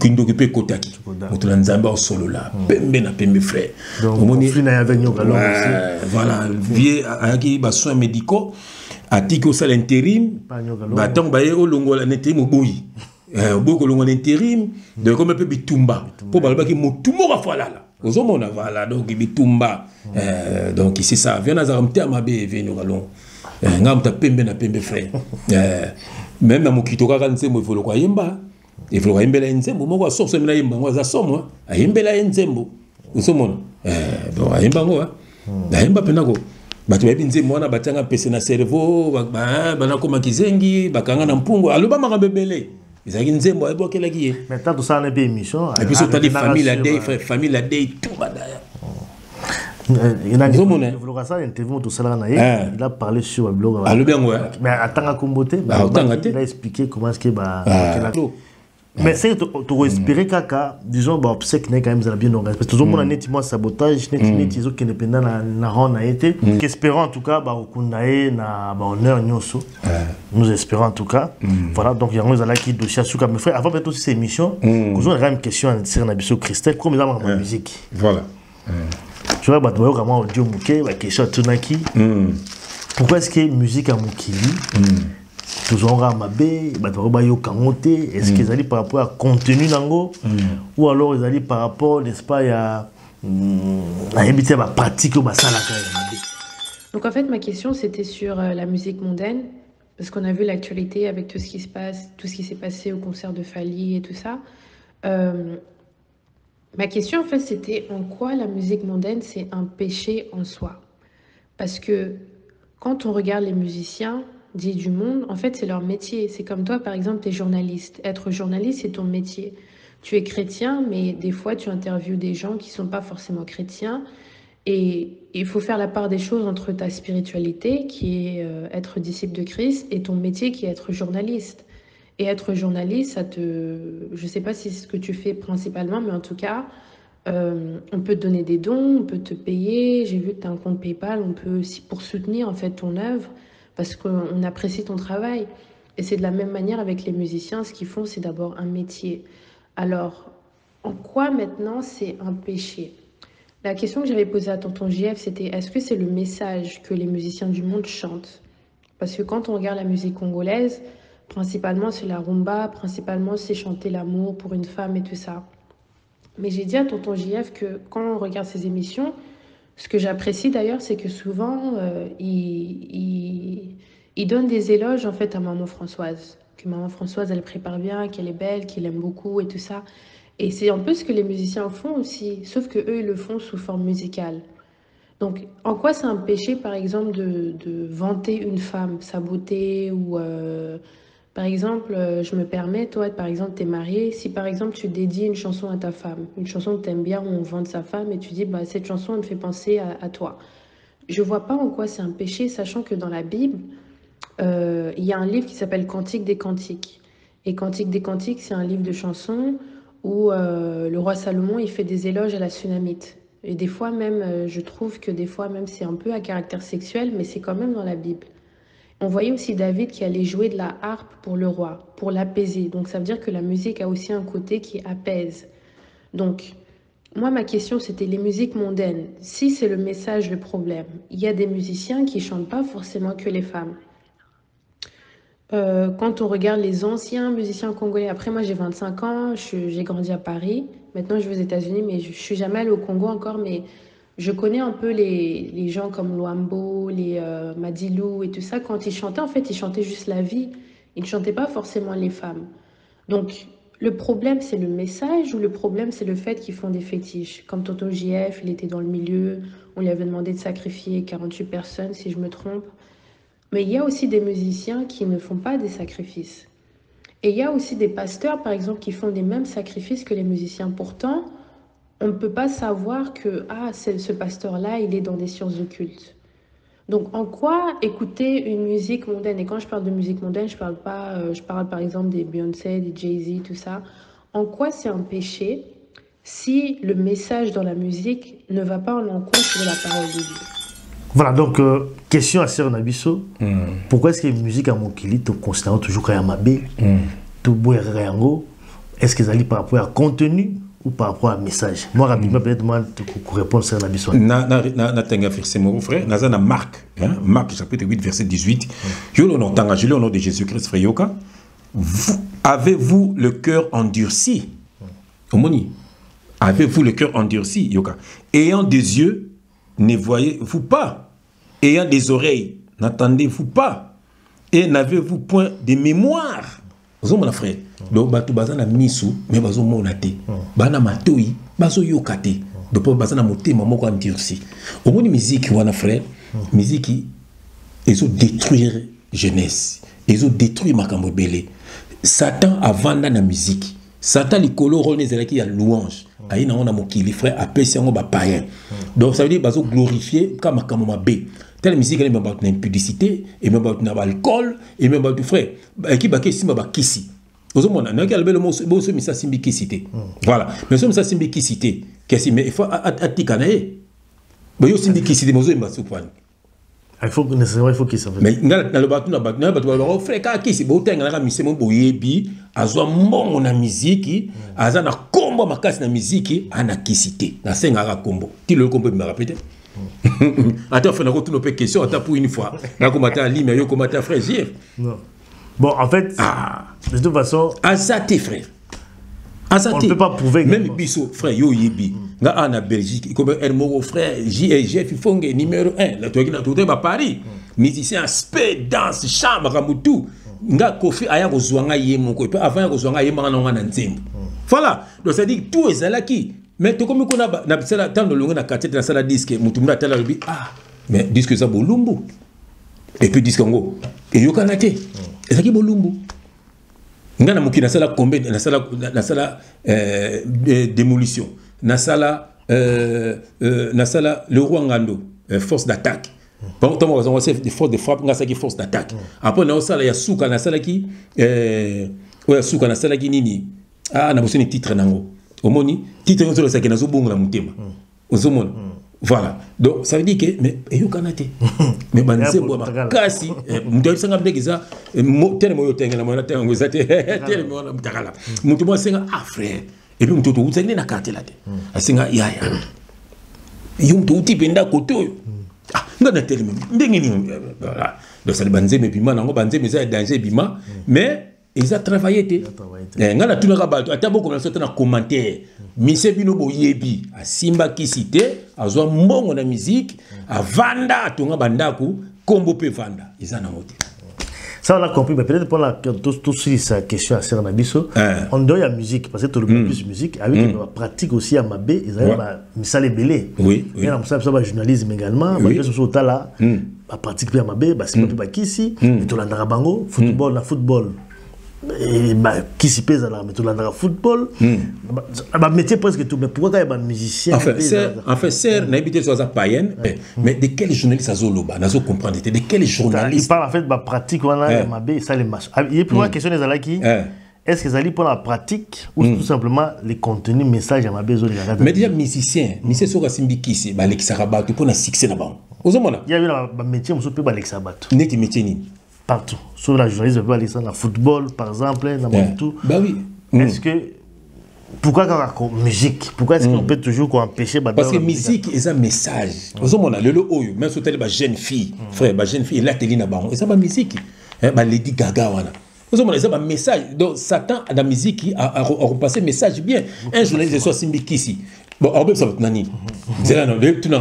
qui ndokipé kotaki moto na nzamba au solo là pembe na pembe frère au moni fina avec nous voilà vieux aki ba soins médicaux atiki au sal intérim ba tant ba au longo la intérim boyi boko longo intérim de comme peu bitumba pour balba ki motumo ba fala là ozomona voilà donc bitumba donc c'est ça vient na zaramte amabe venu galon ngam ta pembe na pembe frère même na mokito kaka nzembo ifolo kwa yemba ifolo kwa yembela nzembo moko asorso mina yemba ngo za somo ayembela nzembo usomona bon ayemba ngo ayemba penako batu babi nzembo wana batanga pese na cerveau bana koma kizengi bakanga na mpungo aloba makambe bele ezaki nzembo ayebokela kiye mais tant ça na be émission et puis surtout famille la day tout badaya. Il a parlé sur le blog. Mais attends, il a expliqué comment est-ce qu'il va. Mais c'est que tu espérer qu'à disons c'est que quand même ça bien organisé parce que tout le monde a nettement sabotage nettement qui ne pendant na on a été espérons en tout cas kundae na honneur nyoso nous espérons en tout cas voilà donc il y a uns là qui dossier sur mes frères avant peut-être aussi ces émissions nous avons une question à dire na biso Christelle comme dans la musique voilà. Tu vois, bah, vraiment audio mouké, bah, question tunaki. Pourquoi est-ce que musique à Moukili, toujours en mabé, bah, tu vois, yo kamote, est-ce qu'ils allaient par rapport à contenu nango, ou alors ils allaient par rapport, n'est-ce pas, à habiter ma pratique ou ma salle à Donc en fait, ma question c'était sur la musique mondaine, parce qu'on a vu l'actualité avec tout ce qui se passe, tout ce qui s'est passé au concert de Fally et tout ça. Ma question, en fait, c'était en quoi la musique mondaine, c'est un péché en soi. Parce que quand on regarde les musiciens dits du monde, en fait, c'est leur métier. C'est comme toi, par exemple, tu es journaliste. Être journaliste, c'est ton métier. Tu es chrétien, mais des fois, tu interviews des gens qui ne sont pas forcément chrétiens. Et il faut faire la part des choses entre ta spiritualité, qui est être disciple de Christ, et ton métier, qui est être journaliste. Et être journaliste, ça te... Je ne sais pas si c'est ce que tu fais principalement, mais en tout cas, on peut te donner des dons, on peut te payer. J'ai vu que tu as un compte PayPal, on peut aussi pour soutenir en fait ton œuvre, parce qu'on apprécie ton travail. Et c'est de la même manière avec les musiciens, ce qu'ils font, c'est d'abord un métier. Alors, en quoi maintenant c'est un péché? La question que j'avais posée à tonton JF, c'était est-ce que c'est le message que les musiciens du monde chantent? Parce que quand on regarde la musique congolaise, principalement, c'est la rumba, principalement, c'est chanter l'amour pour une femme et tout ça. Mais j'ai dit à tonton JF que quand on regarde ces émissions, ce que j'apprécie d'ailleurs, c'est que souvent, il donne des éloges en fait à maman Françoise. Que maman Françoise, elle prépare bien, qu'elle est belle, qu'il aime beaucoup et tout ça. Et c'est un peu ce que les musiciens font aussi, sauf que eux ils le font sous forme musicale. Donc, en quoi c'est un péché, par exemple, de vanter une femme, sa beauté ou... Par exemple, je me permets, toi, par exemple, tu es marié. Si, par exemple, tu dédies une chanson à ta femme, une chanson que tu aimes bien, où on vante sa femme, et tu dis, bah, cette chanson, elle me fait penser à toi. Je ne vois pas en quoi c'est un péché, sachant que dans la Bible, il y a un livre qui s'appelle Cantique des Cantiques. Et Cantique des Cantiques, c'est un livre de chansons où le roi Salomon, il fait des éloges à la Sunamite. Et des fois même, je trouve que des fois même, c'est un peu à caractère sexuel, mais c'est quand même dans la Bible. On voyait aussi David qui allait jouer de la harpe pour le roi, pour l'apaiser. Donc ça veut dire que la musique a aussi un côté qui apaise. Donc, moi, ma question, c'était les musiques mondaines. Si c'est le message, le problème, il y a des musiciens qui ne chantent pas forcément que les femmes. Quand on regarde les anciens musiciens congolais, après moi j'ai 25 ans, j'ai grandi à Paris. Maintenant je vais aux États-Unis, mais je ne suis jamais allée au Congo encore, mais... Je connais un peu les gens comme Luambo, les Madilou et tout ça. Quand ils chantaient, en fait, ils chantaient juste la vie. Ils ne chantaient pas forcément les femmes. Donc, le problème, c'est le message ou le problème, c'est le fait qu'ils font des fétiches. Comme Tonton JF, il était dans le milieu. On lui avait demandé de sacrifier 48 personnes, si je me trompe. Mais il y a aussi des musiciens qui ne font pas des sacrifices. Et il y a aussi des pasteurs, par exemple, qui font des mêmes sacrifices que les musiciens. Pourtant... on ne peut pas savoir que ce pasteur-là, il est dans des sciences occultes. Donc, en quoi écouter une musique mondaine? Et quand je parle de musique mondaine, je parle par exemple des Beyoncé, des Jay-Z, tout ça. En quoi c'est un péché si le message dans la musique ne va pas en encontre de la parole de Dieu? Voilà, donc, question à Sir Nabiso. Pourquoi est-ce que la musique à Mokili te considère toujours comme Yamabé? tout boire yango est-ce que ezali par rapport à contenu ou par rapport à message? Moi rapidement peut-être moi pour répondre sur la mission. Na tenga verset mon frère, na na Marc, hein, Marc chapitre 8 verset 18. Je le n'entends je le au nom de Jésus-Christ frère Yoka. Avez-vous le cœur endurci? Omoni. Avez-vous le cœur endurci Yoka? Ayant des yeux, ne voyez-vous pas? Ayant des oreilles, n'entendez-vous pas? Et n'avez-vous point de mémoire? Vous mon frère. Donc batu bazana misu mais bazo monate. Bana matoi bazo yokate. Donc bazana motema moko endurci. Omoni musique wana frère, musique ils ont détruire jeunesse. Ils ont détruit makambo belé. Satan avant na musique. Satan likolo rôle nezalaki ya louange. Aïe na on a mokili frère apesi yango ba païen. Donc ça veut dire bazo glorifier comme makambo mabe. Telle musique elle est même une impudicité et même une alcool et même du frère qui ba kisi ba kisi. Aux hommes on a quel bel mot mais ça simbi kisité. Voilà. Mais ça simbi kisité. Qu'est-ce mais il faut atikanae. Ba yo simbi kisité mozo imba soupane. Il faut nécessairement il faut qu'il s'appelle. Mais dans le bateau na bateau frère ka kisi bo tenga na mise mo boyebi azwa mbongo na musique azana kombo makasi na musique ana kisité. Na senga ka kombo. Ti le kombo me répéter. Attends, on a une question, attends pour une fois. Là, comment t'as li, mais comment t'as frère Gir? Non. Bon, en fait, de toute façon. Azate, frère. On ne peut pas prouver. Même Bisso, frère, yo yebi. Nga en Belgique, comme un mot frère, JF, il faut numéro 1. Là, tu as tout à Paris. Musicien, spé, danse, chambre, ramoutou. Nga Kofi, aya kozwanga yemo, ko. Avant kozwanga yemo, on a un nzembo. Voilà. Donc, ça dit que tout est là qui. Mais tout comme on a na tant de longue na quartier dans la disque mutumuna tala lobi mais disque ça bolumbu et puis disque ngo et yo kanate et ça qui bolumbu ngana mukina sala combien na sala démolition na sala le roi ngando force d'attaque bon toi on va des forces de frappe ngasa qui force d'attaque après na sala ya suka na sala qui oya suka na sala qui nini na bosoni titre nango Omoni, titre de ça qui n'a pas de mutema. Voilà. Donc ça veut dire que mais yo kanate. Mais banze bo makasi, mutu sanga mbegeza, tele moyo tenga na mona tenga ngozate, tele mona mutakala. Mutu mo senga frère. Et puis mutu to utsengi na carte là te. Asenga yaya. Yo mutu utipenda koto. Ngana tele ndenge ni voilà. Donc ça banze mais bima nango banze mais ça danger bima mais ils ont travaillé. Ngana tuna rabato atabo comme ça na commentaire. Mise bino boyebi a simba kisité azwa mbongo na musique a vanda tonga bandaku kombo pe vanda. Ils en ont été. Ça on a compris mais peut-être pour la tout sur sa question à Serna Bisso on doit la musique parce que tout le monde plus musique avec la pratique aussi à Mabé ils ont misale belé. Oui. Il y a ça journalisme également mais ce sont là la pratique à Mabé bah c'est pas kisi et tout l'andra bango football na football et bah qui s'y pèse là mais tout l'andra football bah métier presque tout mais pourquoi il y a musicien en fait c'est n'habité sur sa païenne mais de quel journaliste ça zoloba nazo comprendre de quel journaliste il parle en fait bah pratique on a Mabé ça les matchs il y a pour moi question des qui est-ce que ça allait pour la pratique ou tout simplement les contenus messages à Mabé zo mais déjà musicien sur Simbi Kisi bah l'exarabat pour na succès là-bas il y a eu la métier monsieur peut bah l'exarabat n'est métier ni partout. Sur la journaliste, on peut aller dans le football, par exemple, dans tout. Bah oui. Est-ce que... Pourquoi quand on musique? Pourquoi est-ce qu'on peut toujours empêcher... Parce que musique, c'est un message. Vous savez, le oyo, même si vous avez une jeune fille, frère, une jeune fille, elle a télé na baron. Et ça, c'est musique. Lady Gaga, voilà. Vous savez, c'est un message. Donc, Satan, à la musique, a repassé le message bien. Un journaliste, soit Simbi Kisi. Bon, on peut savoir nani. C'est là non, tout non.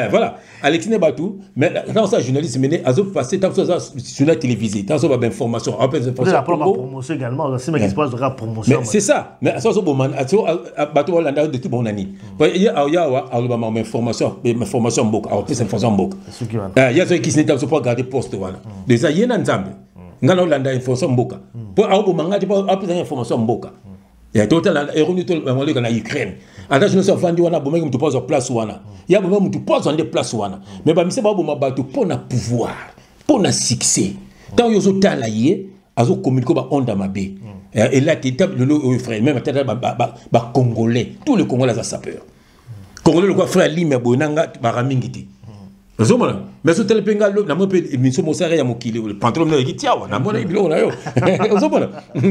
Voilà. Alexine Batou, mais quand ça journaliste mené, à zo passer tant ça sur la télévision, tant ça va information, après information. La promotion également, c'est mais qui se passe de la promotion. C'est ça. Mais ça bon man, Batou Hollanda de tout bon nani. Il y a Alabama information beaucoup, après information beaucoup. Il y a ceux qui n'étaient pas garder poste voilà. Déjà il y a nzambe. Ngana Hollanda information beaucoup. Pour au manga tu pas après information beaucoup. Il y a total erreur tout le monde en Ukraine. Alors je ne sais pas si on a besoin de poser place ou ana. Il y a besoin de poser des places ou ana. Mais bah, c'est pas bon bateau pour na pouvoir, pour na succès. Tant que vous êtes là, vous communiquez ba onda mabé. Et là tu tapes le frère même ba congolais, tous les congolais ça sapeur. Congolais le quoi frère Limé Bonanga ba ramingiti. mais sur tel penga na mo pe miso mo sare ya mokili le pantalon na ki tiawa na mona ibilo na yo ozomona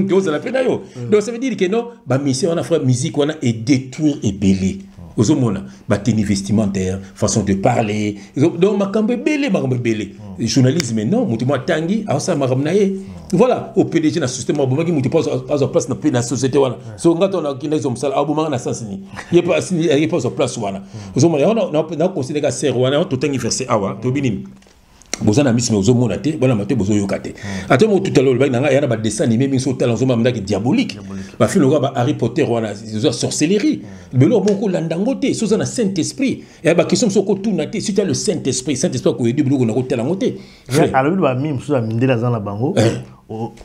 to ça la pena yo donc ça veut dire que non ba mission on a fait musique on a et détruire et belé ozomona ba tenue vestimentaire façon de parler donc makambe belé journalisme non mutu mo tangi asa makamna ye voilà au PDG na système aboma ki mutu pas en place na la société wana so ngato na ki na msala aboma na sens ni il pas en place wana ozomona on a considéré que c'est wana to tangi verset awa to binim bozana misme ozomona te bana mate bozo yokate ate mo tout à l'heure ba nga yana ba dessin animé mi so talent zoma mndaki diabolique ba film ba Harry Potter wana sorcellerie mais là beaucoup landangote so na Saint Esprit et ba question so ko tuna te si tu as le Saint Esprit ko yedi biloko na ko telangote alors ba mim so mindela za na bango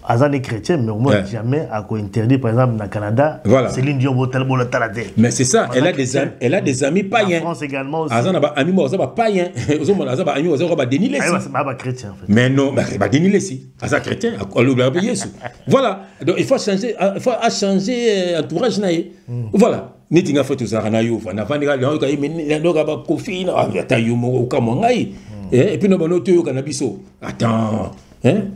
azan chrétien mais au moins jamais à quoi interdit par exemple au Canada Céline Dion botel bola talade mais c'est ça elle a des amis païens en France également aussi azan ba ami mo za ba païen ozomona za ba ami za ba déniler c'est pas chrétien en fait mais non ba déniler si azan chrétien a Jésus voilà donc il faut changer entourage naé voilà niti nga fait ça na yo na vandika yo ka yimena ndoka ba kofi na ata yo mo ka mo ngai et puis no bono to yo kana biso attends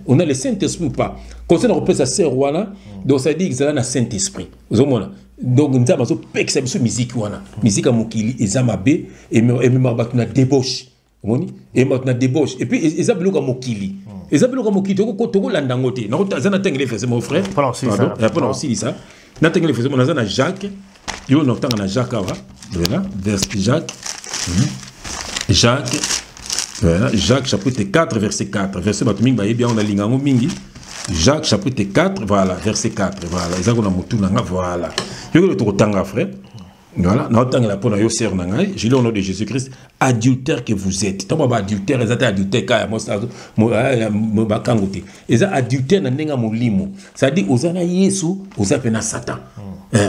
on a le Saint-Esprit ou pas concernant repose à sœur wana donc ça dit que c'est là na Saint-Esprit ozomona donc nous avons pexé sur musique wana musique a mokili ezamabe et même na débauche moni et maintenant débauche et puis ezabelo ka mokili ezabelo ka mokili to landangote na ko tazana tengele fese mon frère pardon aussi ça na tengele fese mon na Jacques yo no tanga na Jacques awa voilà vers Jacques voilà, Jacques chapitre 4 verset 4 verset batuming ba bien on a lingango mingi Jacques chapitre 4 voilà verset 4 voilà ezako na mutu nanga voilà yo le tokotanga frère voilà na otanga la pona yo sœur nanga je lis au nom de Jésus-Christ adultère que vous êtes tant ba adultère ezata adultère ka mo bakangote eza adultère na ndenga molimo ça dit ozana Yesu ozapena Satan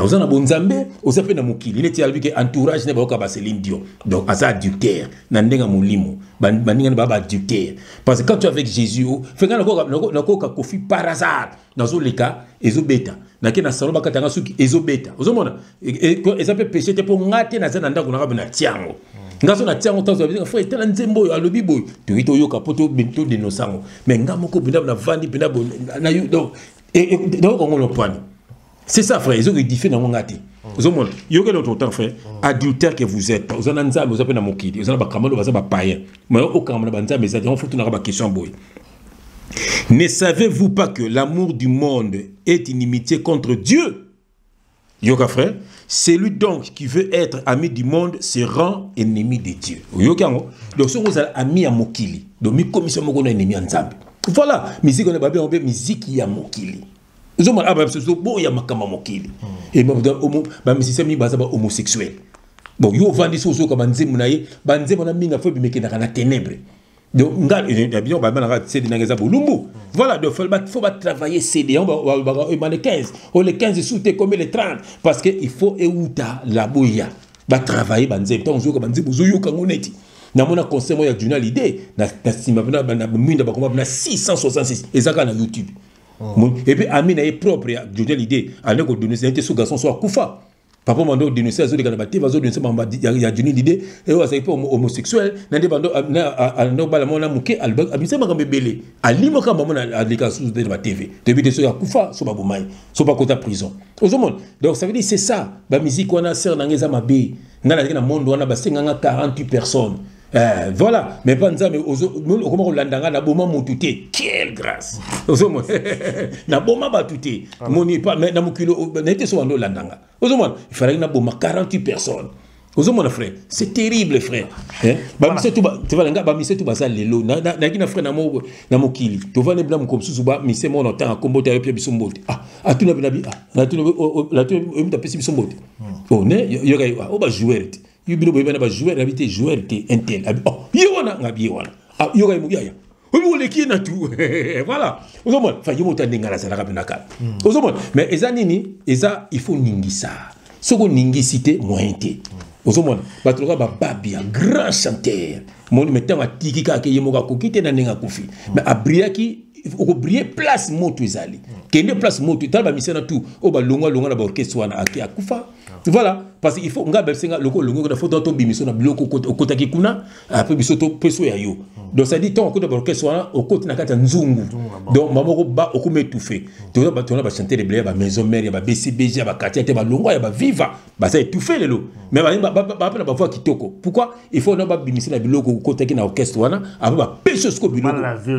ozana bonzambe ozapena mokili neti albi ke entourage ne ba ka ba Céline Dion donc asa adultère na ndenga molimo baninga ba adultère parce que quand tu es avec Jésus fenga na ko ka kofi par hasard nazo leka ezobeta na ke na saloba katanga suki ezobeta ozomona ezape péché te po ngate na zana ndako na ba na tiango ngaso na tiango tazo bien frère tala nzembo yo alobi boy to yoka poto bento de nosango mais ngamoko binda na vandi binda na yo donc donc on le point c'est ça frère ils ont édifié dans mon ngate ozomona yo que l'autre temps frère adultère que vous êtes vous en nzambe vous appelez na mokidi vous en ba kamalo ba za ba païen mais au kamana ba nzambe ça on faut tout na ba question boy. Ne savez-vous pas que l'amour du monde est inimitié contre Dieu? Yoka frère, celui donc qui veut être ami du monde se rend ennemi de Dieu. Yoka ngo, donc ce vous ami à mokili, donc mi commission moko na ennemi ensemble. Voilà, musique on est babé on be musique ya mokili. Zoma aba c'est bon ya makama mokili. Et ba musicien mi baza ba homosexuel. Bon yo vandi so ka banzemu na ye, banzemu na minga fo bi mekena na ténèbres. Donc, voilà, donc il faut travailler CD, on va les 15, ou les 15 sous comme les 30, parce qu'il faut la bouilla, va travailler, on joue comme na mona conseil moi ya journal idée na 666 et ça na YouTube. Et puis ami na propre journal idée, allez ko donner c'est sous garçon soit kufa. Papa mando dénoncer azo de kanabati vazo dénoncer mamba ya duni l'idée et on pas homosexuel nande bando na bala mona muke alba abisa makambe belé alimo kamba mona alika sous de la TV depuis de so ya kufa so babomai so pas kota prison ozomon donc ça veut dire c'est ça ba musique on a sœur na ngeza mabe ngala na monde on a ba 48 personnes voilà mais pas nzambe comment on landanga na boma mutute quelle grâce ozomon na boma batute moni pas mais na mukilo nete so ando landanga ozomon il fallait na boma 48 personnes ozomon frère c'est terrible frère ba mise tout tu vas nga ba mise tout basa lelo na kina frère na mokili to va ne blam comme sous ba mise mon temps kombote avec biso mbote atuna binabi na tuna la tuna mta pesi biso mbote oh ne yo ga o ba jouer you bilo boy ba joueur habité joueur te intel oh yona ngabi wana yo ga muyaya o le ki na tout voilà ozomon fa yo mota ndingala sala ka binaka ozomon mais ezanini eza il faut ningisa soko ningisité moyenté ozomon batloka ba babia grand chanteur mon mettant atiki ka ke yemoka kokite na ninga kufi mais abriaki au briller place moto ezali kende place moto tala ba misena tout o ba longa na ba orchestre wana akufa Voilà, parce qu'il faut nga belsenga loko longo na photo to bimiso na biloko okota kikuna après biso to peso ya yo. Donc ça dit tant okota orchestre wana okota na kata nzungu. Donc mamoko ba okuma étouffé. To ba chanter les blés ba maison mère ba BCBG ba quartier ba longo ya ba viva ba ça étouffé lelo. Mais ba voix kitoko. Pourquoi il faut na ba bimiso na biloko okota ki na orchestre wana après ba peso sko biloko.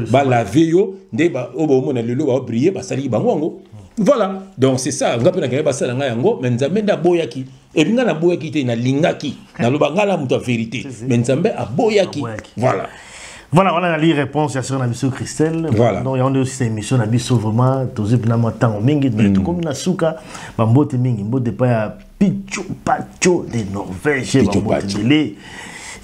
Ba la veyo nde ba obo mona lelo ba briller ba sali bango. Voilà, donc c'est ça. On a pas na ça nga yango, mais nzambe da boyaki. Et bien na boyaki te na lingaki, na lobanga la muto vérité. Mais nzambe a boyaki. Voilà. Voilà, on a la réponse à sur la mission Christelle. Voilà. Donc on a aussi cette émission na biso vraiment tous na matango mingi mais comme na suka ba mbote mingi mbote pa ya Pichu Pacho de Norvège ba mbote délé.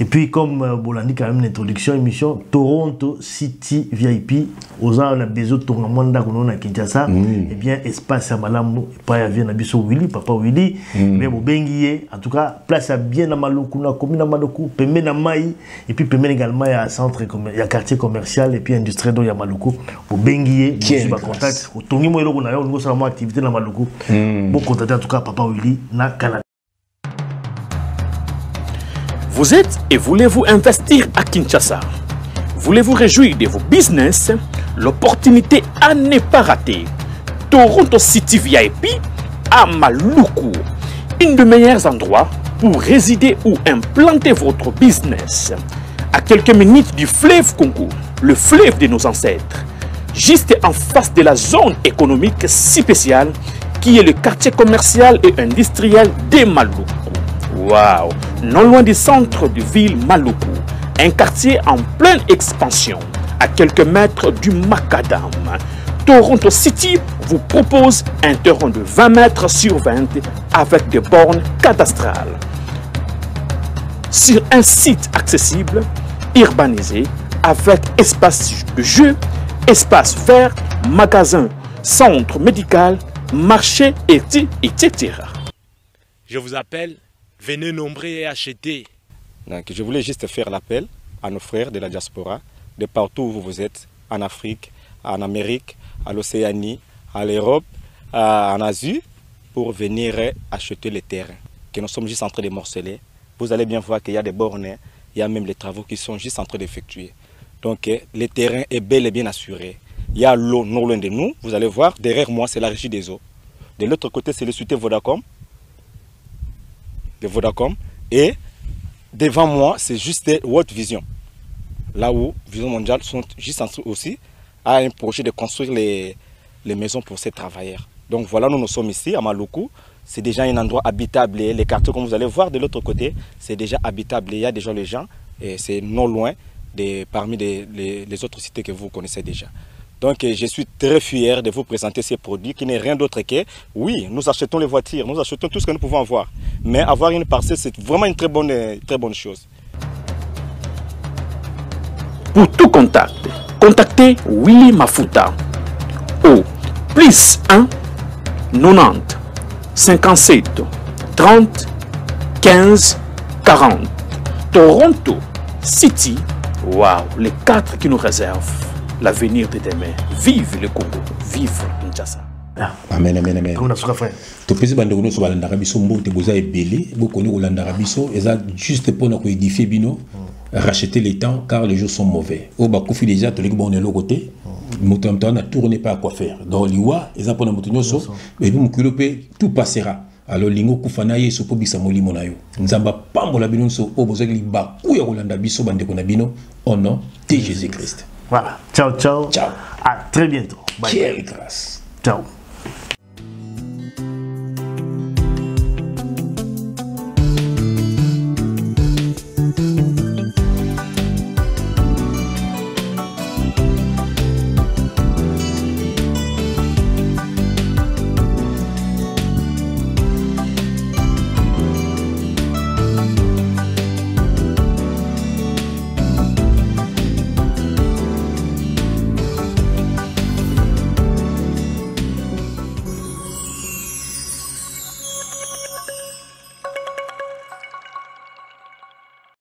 Et puis, comme Bolandi, quand même, l'introduction, émission Toronto City VIP, aux gens, on a besoin de Toronto, on a Kinshasa, et bien, espace à Malamou, pas à Vienne, Willy, papa Willy, mais au Benguié, en tout cas, place à bien à Maloukou, na commune à Maloukou, Pemé na Maï, et puis Pemé également, il y a centre, il y a quartier commercial, et puis industrie, donc il y a Maloukou, au Benguié, qui est contact, au Tongi Moïlo, on a une grosse activité dans Maloukou, bon contacter en tout cas, papa Willy, na Canada. Vous êtes et voulez-vous investir à Kinshasa? Voulez-vous réjouir de vos business? L'opportunité à ne pas rater. Toronto City VIP à Maloukou. Un des meilleurs endroits pour résider ou implanter votre business. À quelques minutes du fleuve Congo, le fleuve de nos ancêtres. Juste en face de la zone économique si spéciale qui est le quartier commercial et industriel de Maloukou. Waouh! Non loin du centre de ville Maloukou, un quartier en pleine expansion, à quelques mètres du Macadam. Toronto City vous propose un terrain de 20 mètres sur 20 avec des bornes cadastrales. Sur un site accessible, urbanisé, avec espace de jeu, espace vert, magasin, centre médical, marché, etc. Je vous appelle. Venez nombrer et acheter. Donc, je voulais juste faire l'appel à nos frères de la diaspora, de partout où vous êtes, en Afrique, en Amérique, à l'Océanie, à l'Europe, en Asie, pour venir acheter les terrains que nous sommes juste en train de morceler. Vous allez bien voir qu'il y a des bornes, il y a même les travaux qui sont juste en train d'effectuer. Donc, le terrain est bel et bien assuré. Il y a l'eau non loin de nous. Vous allez voir, derrière moi, c'est la régie des eaux. De l'autre côté, c'est le société Vodacom. De Vodacom, et devant moi c'est juste World Vision, là où Vision Mondiale sont juste en train aussi à un projet de construire les maisons pour ces travailleurs. Donc voilà, nous sommes ici à Maloukou, c'est déjà un endroit habitable, les quartiers comme vous allez voir de l'autre côté c'est déjà habitable, il y a déjà les gens et c'est non loin parmi les autres cités que vous connaissez déjà. Donc je suis très fier de vous présenter ces produits qui n'est rien d'autre que, oui, nous achetons les voitures, nous achetons tout ce que nous pouvons avoir. Mais avoir une parcelle, c'est vraiment une très bonne chose. Pour tout contact, contactez Willy Mafuta au +1 90 57 30 15 40. Toronto City, waouh, les 4 qui nous réservent l'avenir de demain. Vive le Congo, vive Kinshasa. Amen, amen, amen. Comme notre frère. Tu peux dire que nous avons rabiso mbote boza ebele, beaucoup nous Holanda rabiso, et ça juste pour nous édifier bino, racheter les temps car les jours sont mauvais. Au bas kofi déjà tu les bon de l'autre côté, moto na tourner pas à quoi faire. Dans liwa, et ça pour notre nyoso, et puis mukulopé tout passera. Alors lingo kufana yeso po bisa molimo na yo. Nzamba pambola bino so o boza li ba ku ya Holanda biso bande ko na bino au nom de Jésus-Christ. Voilà. Ciao, ciao. Ciao. À très bientôt. Bye. Quelle grâce. Ciao.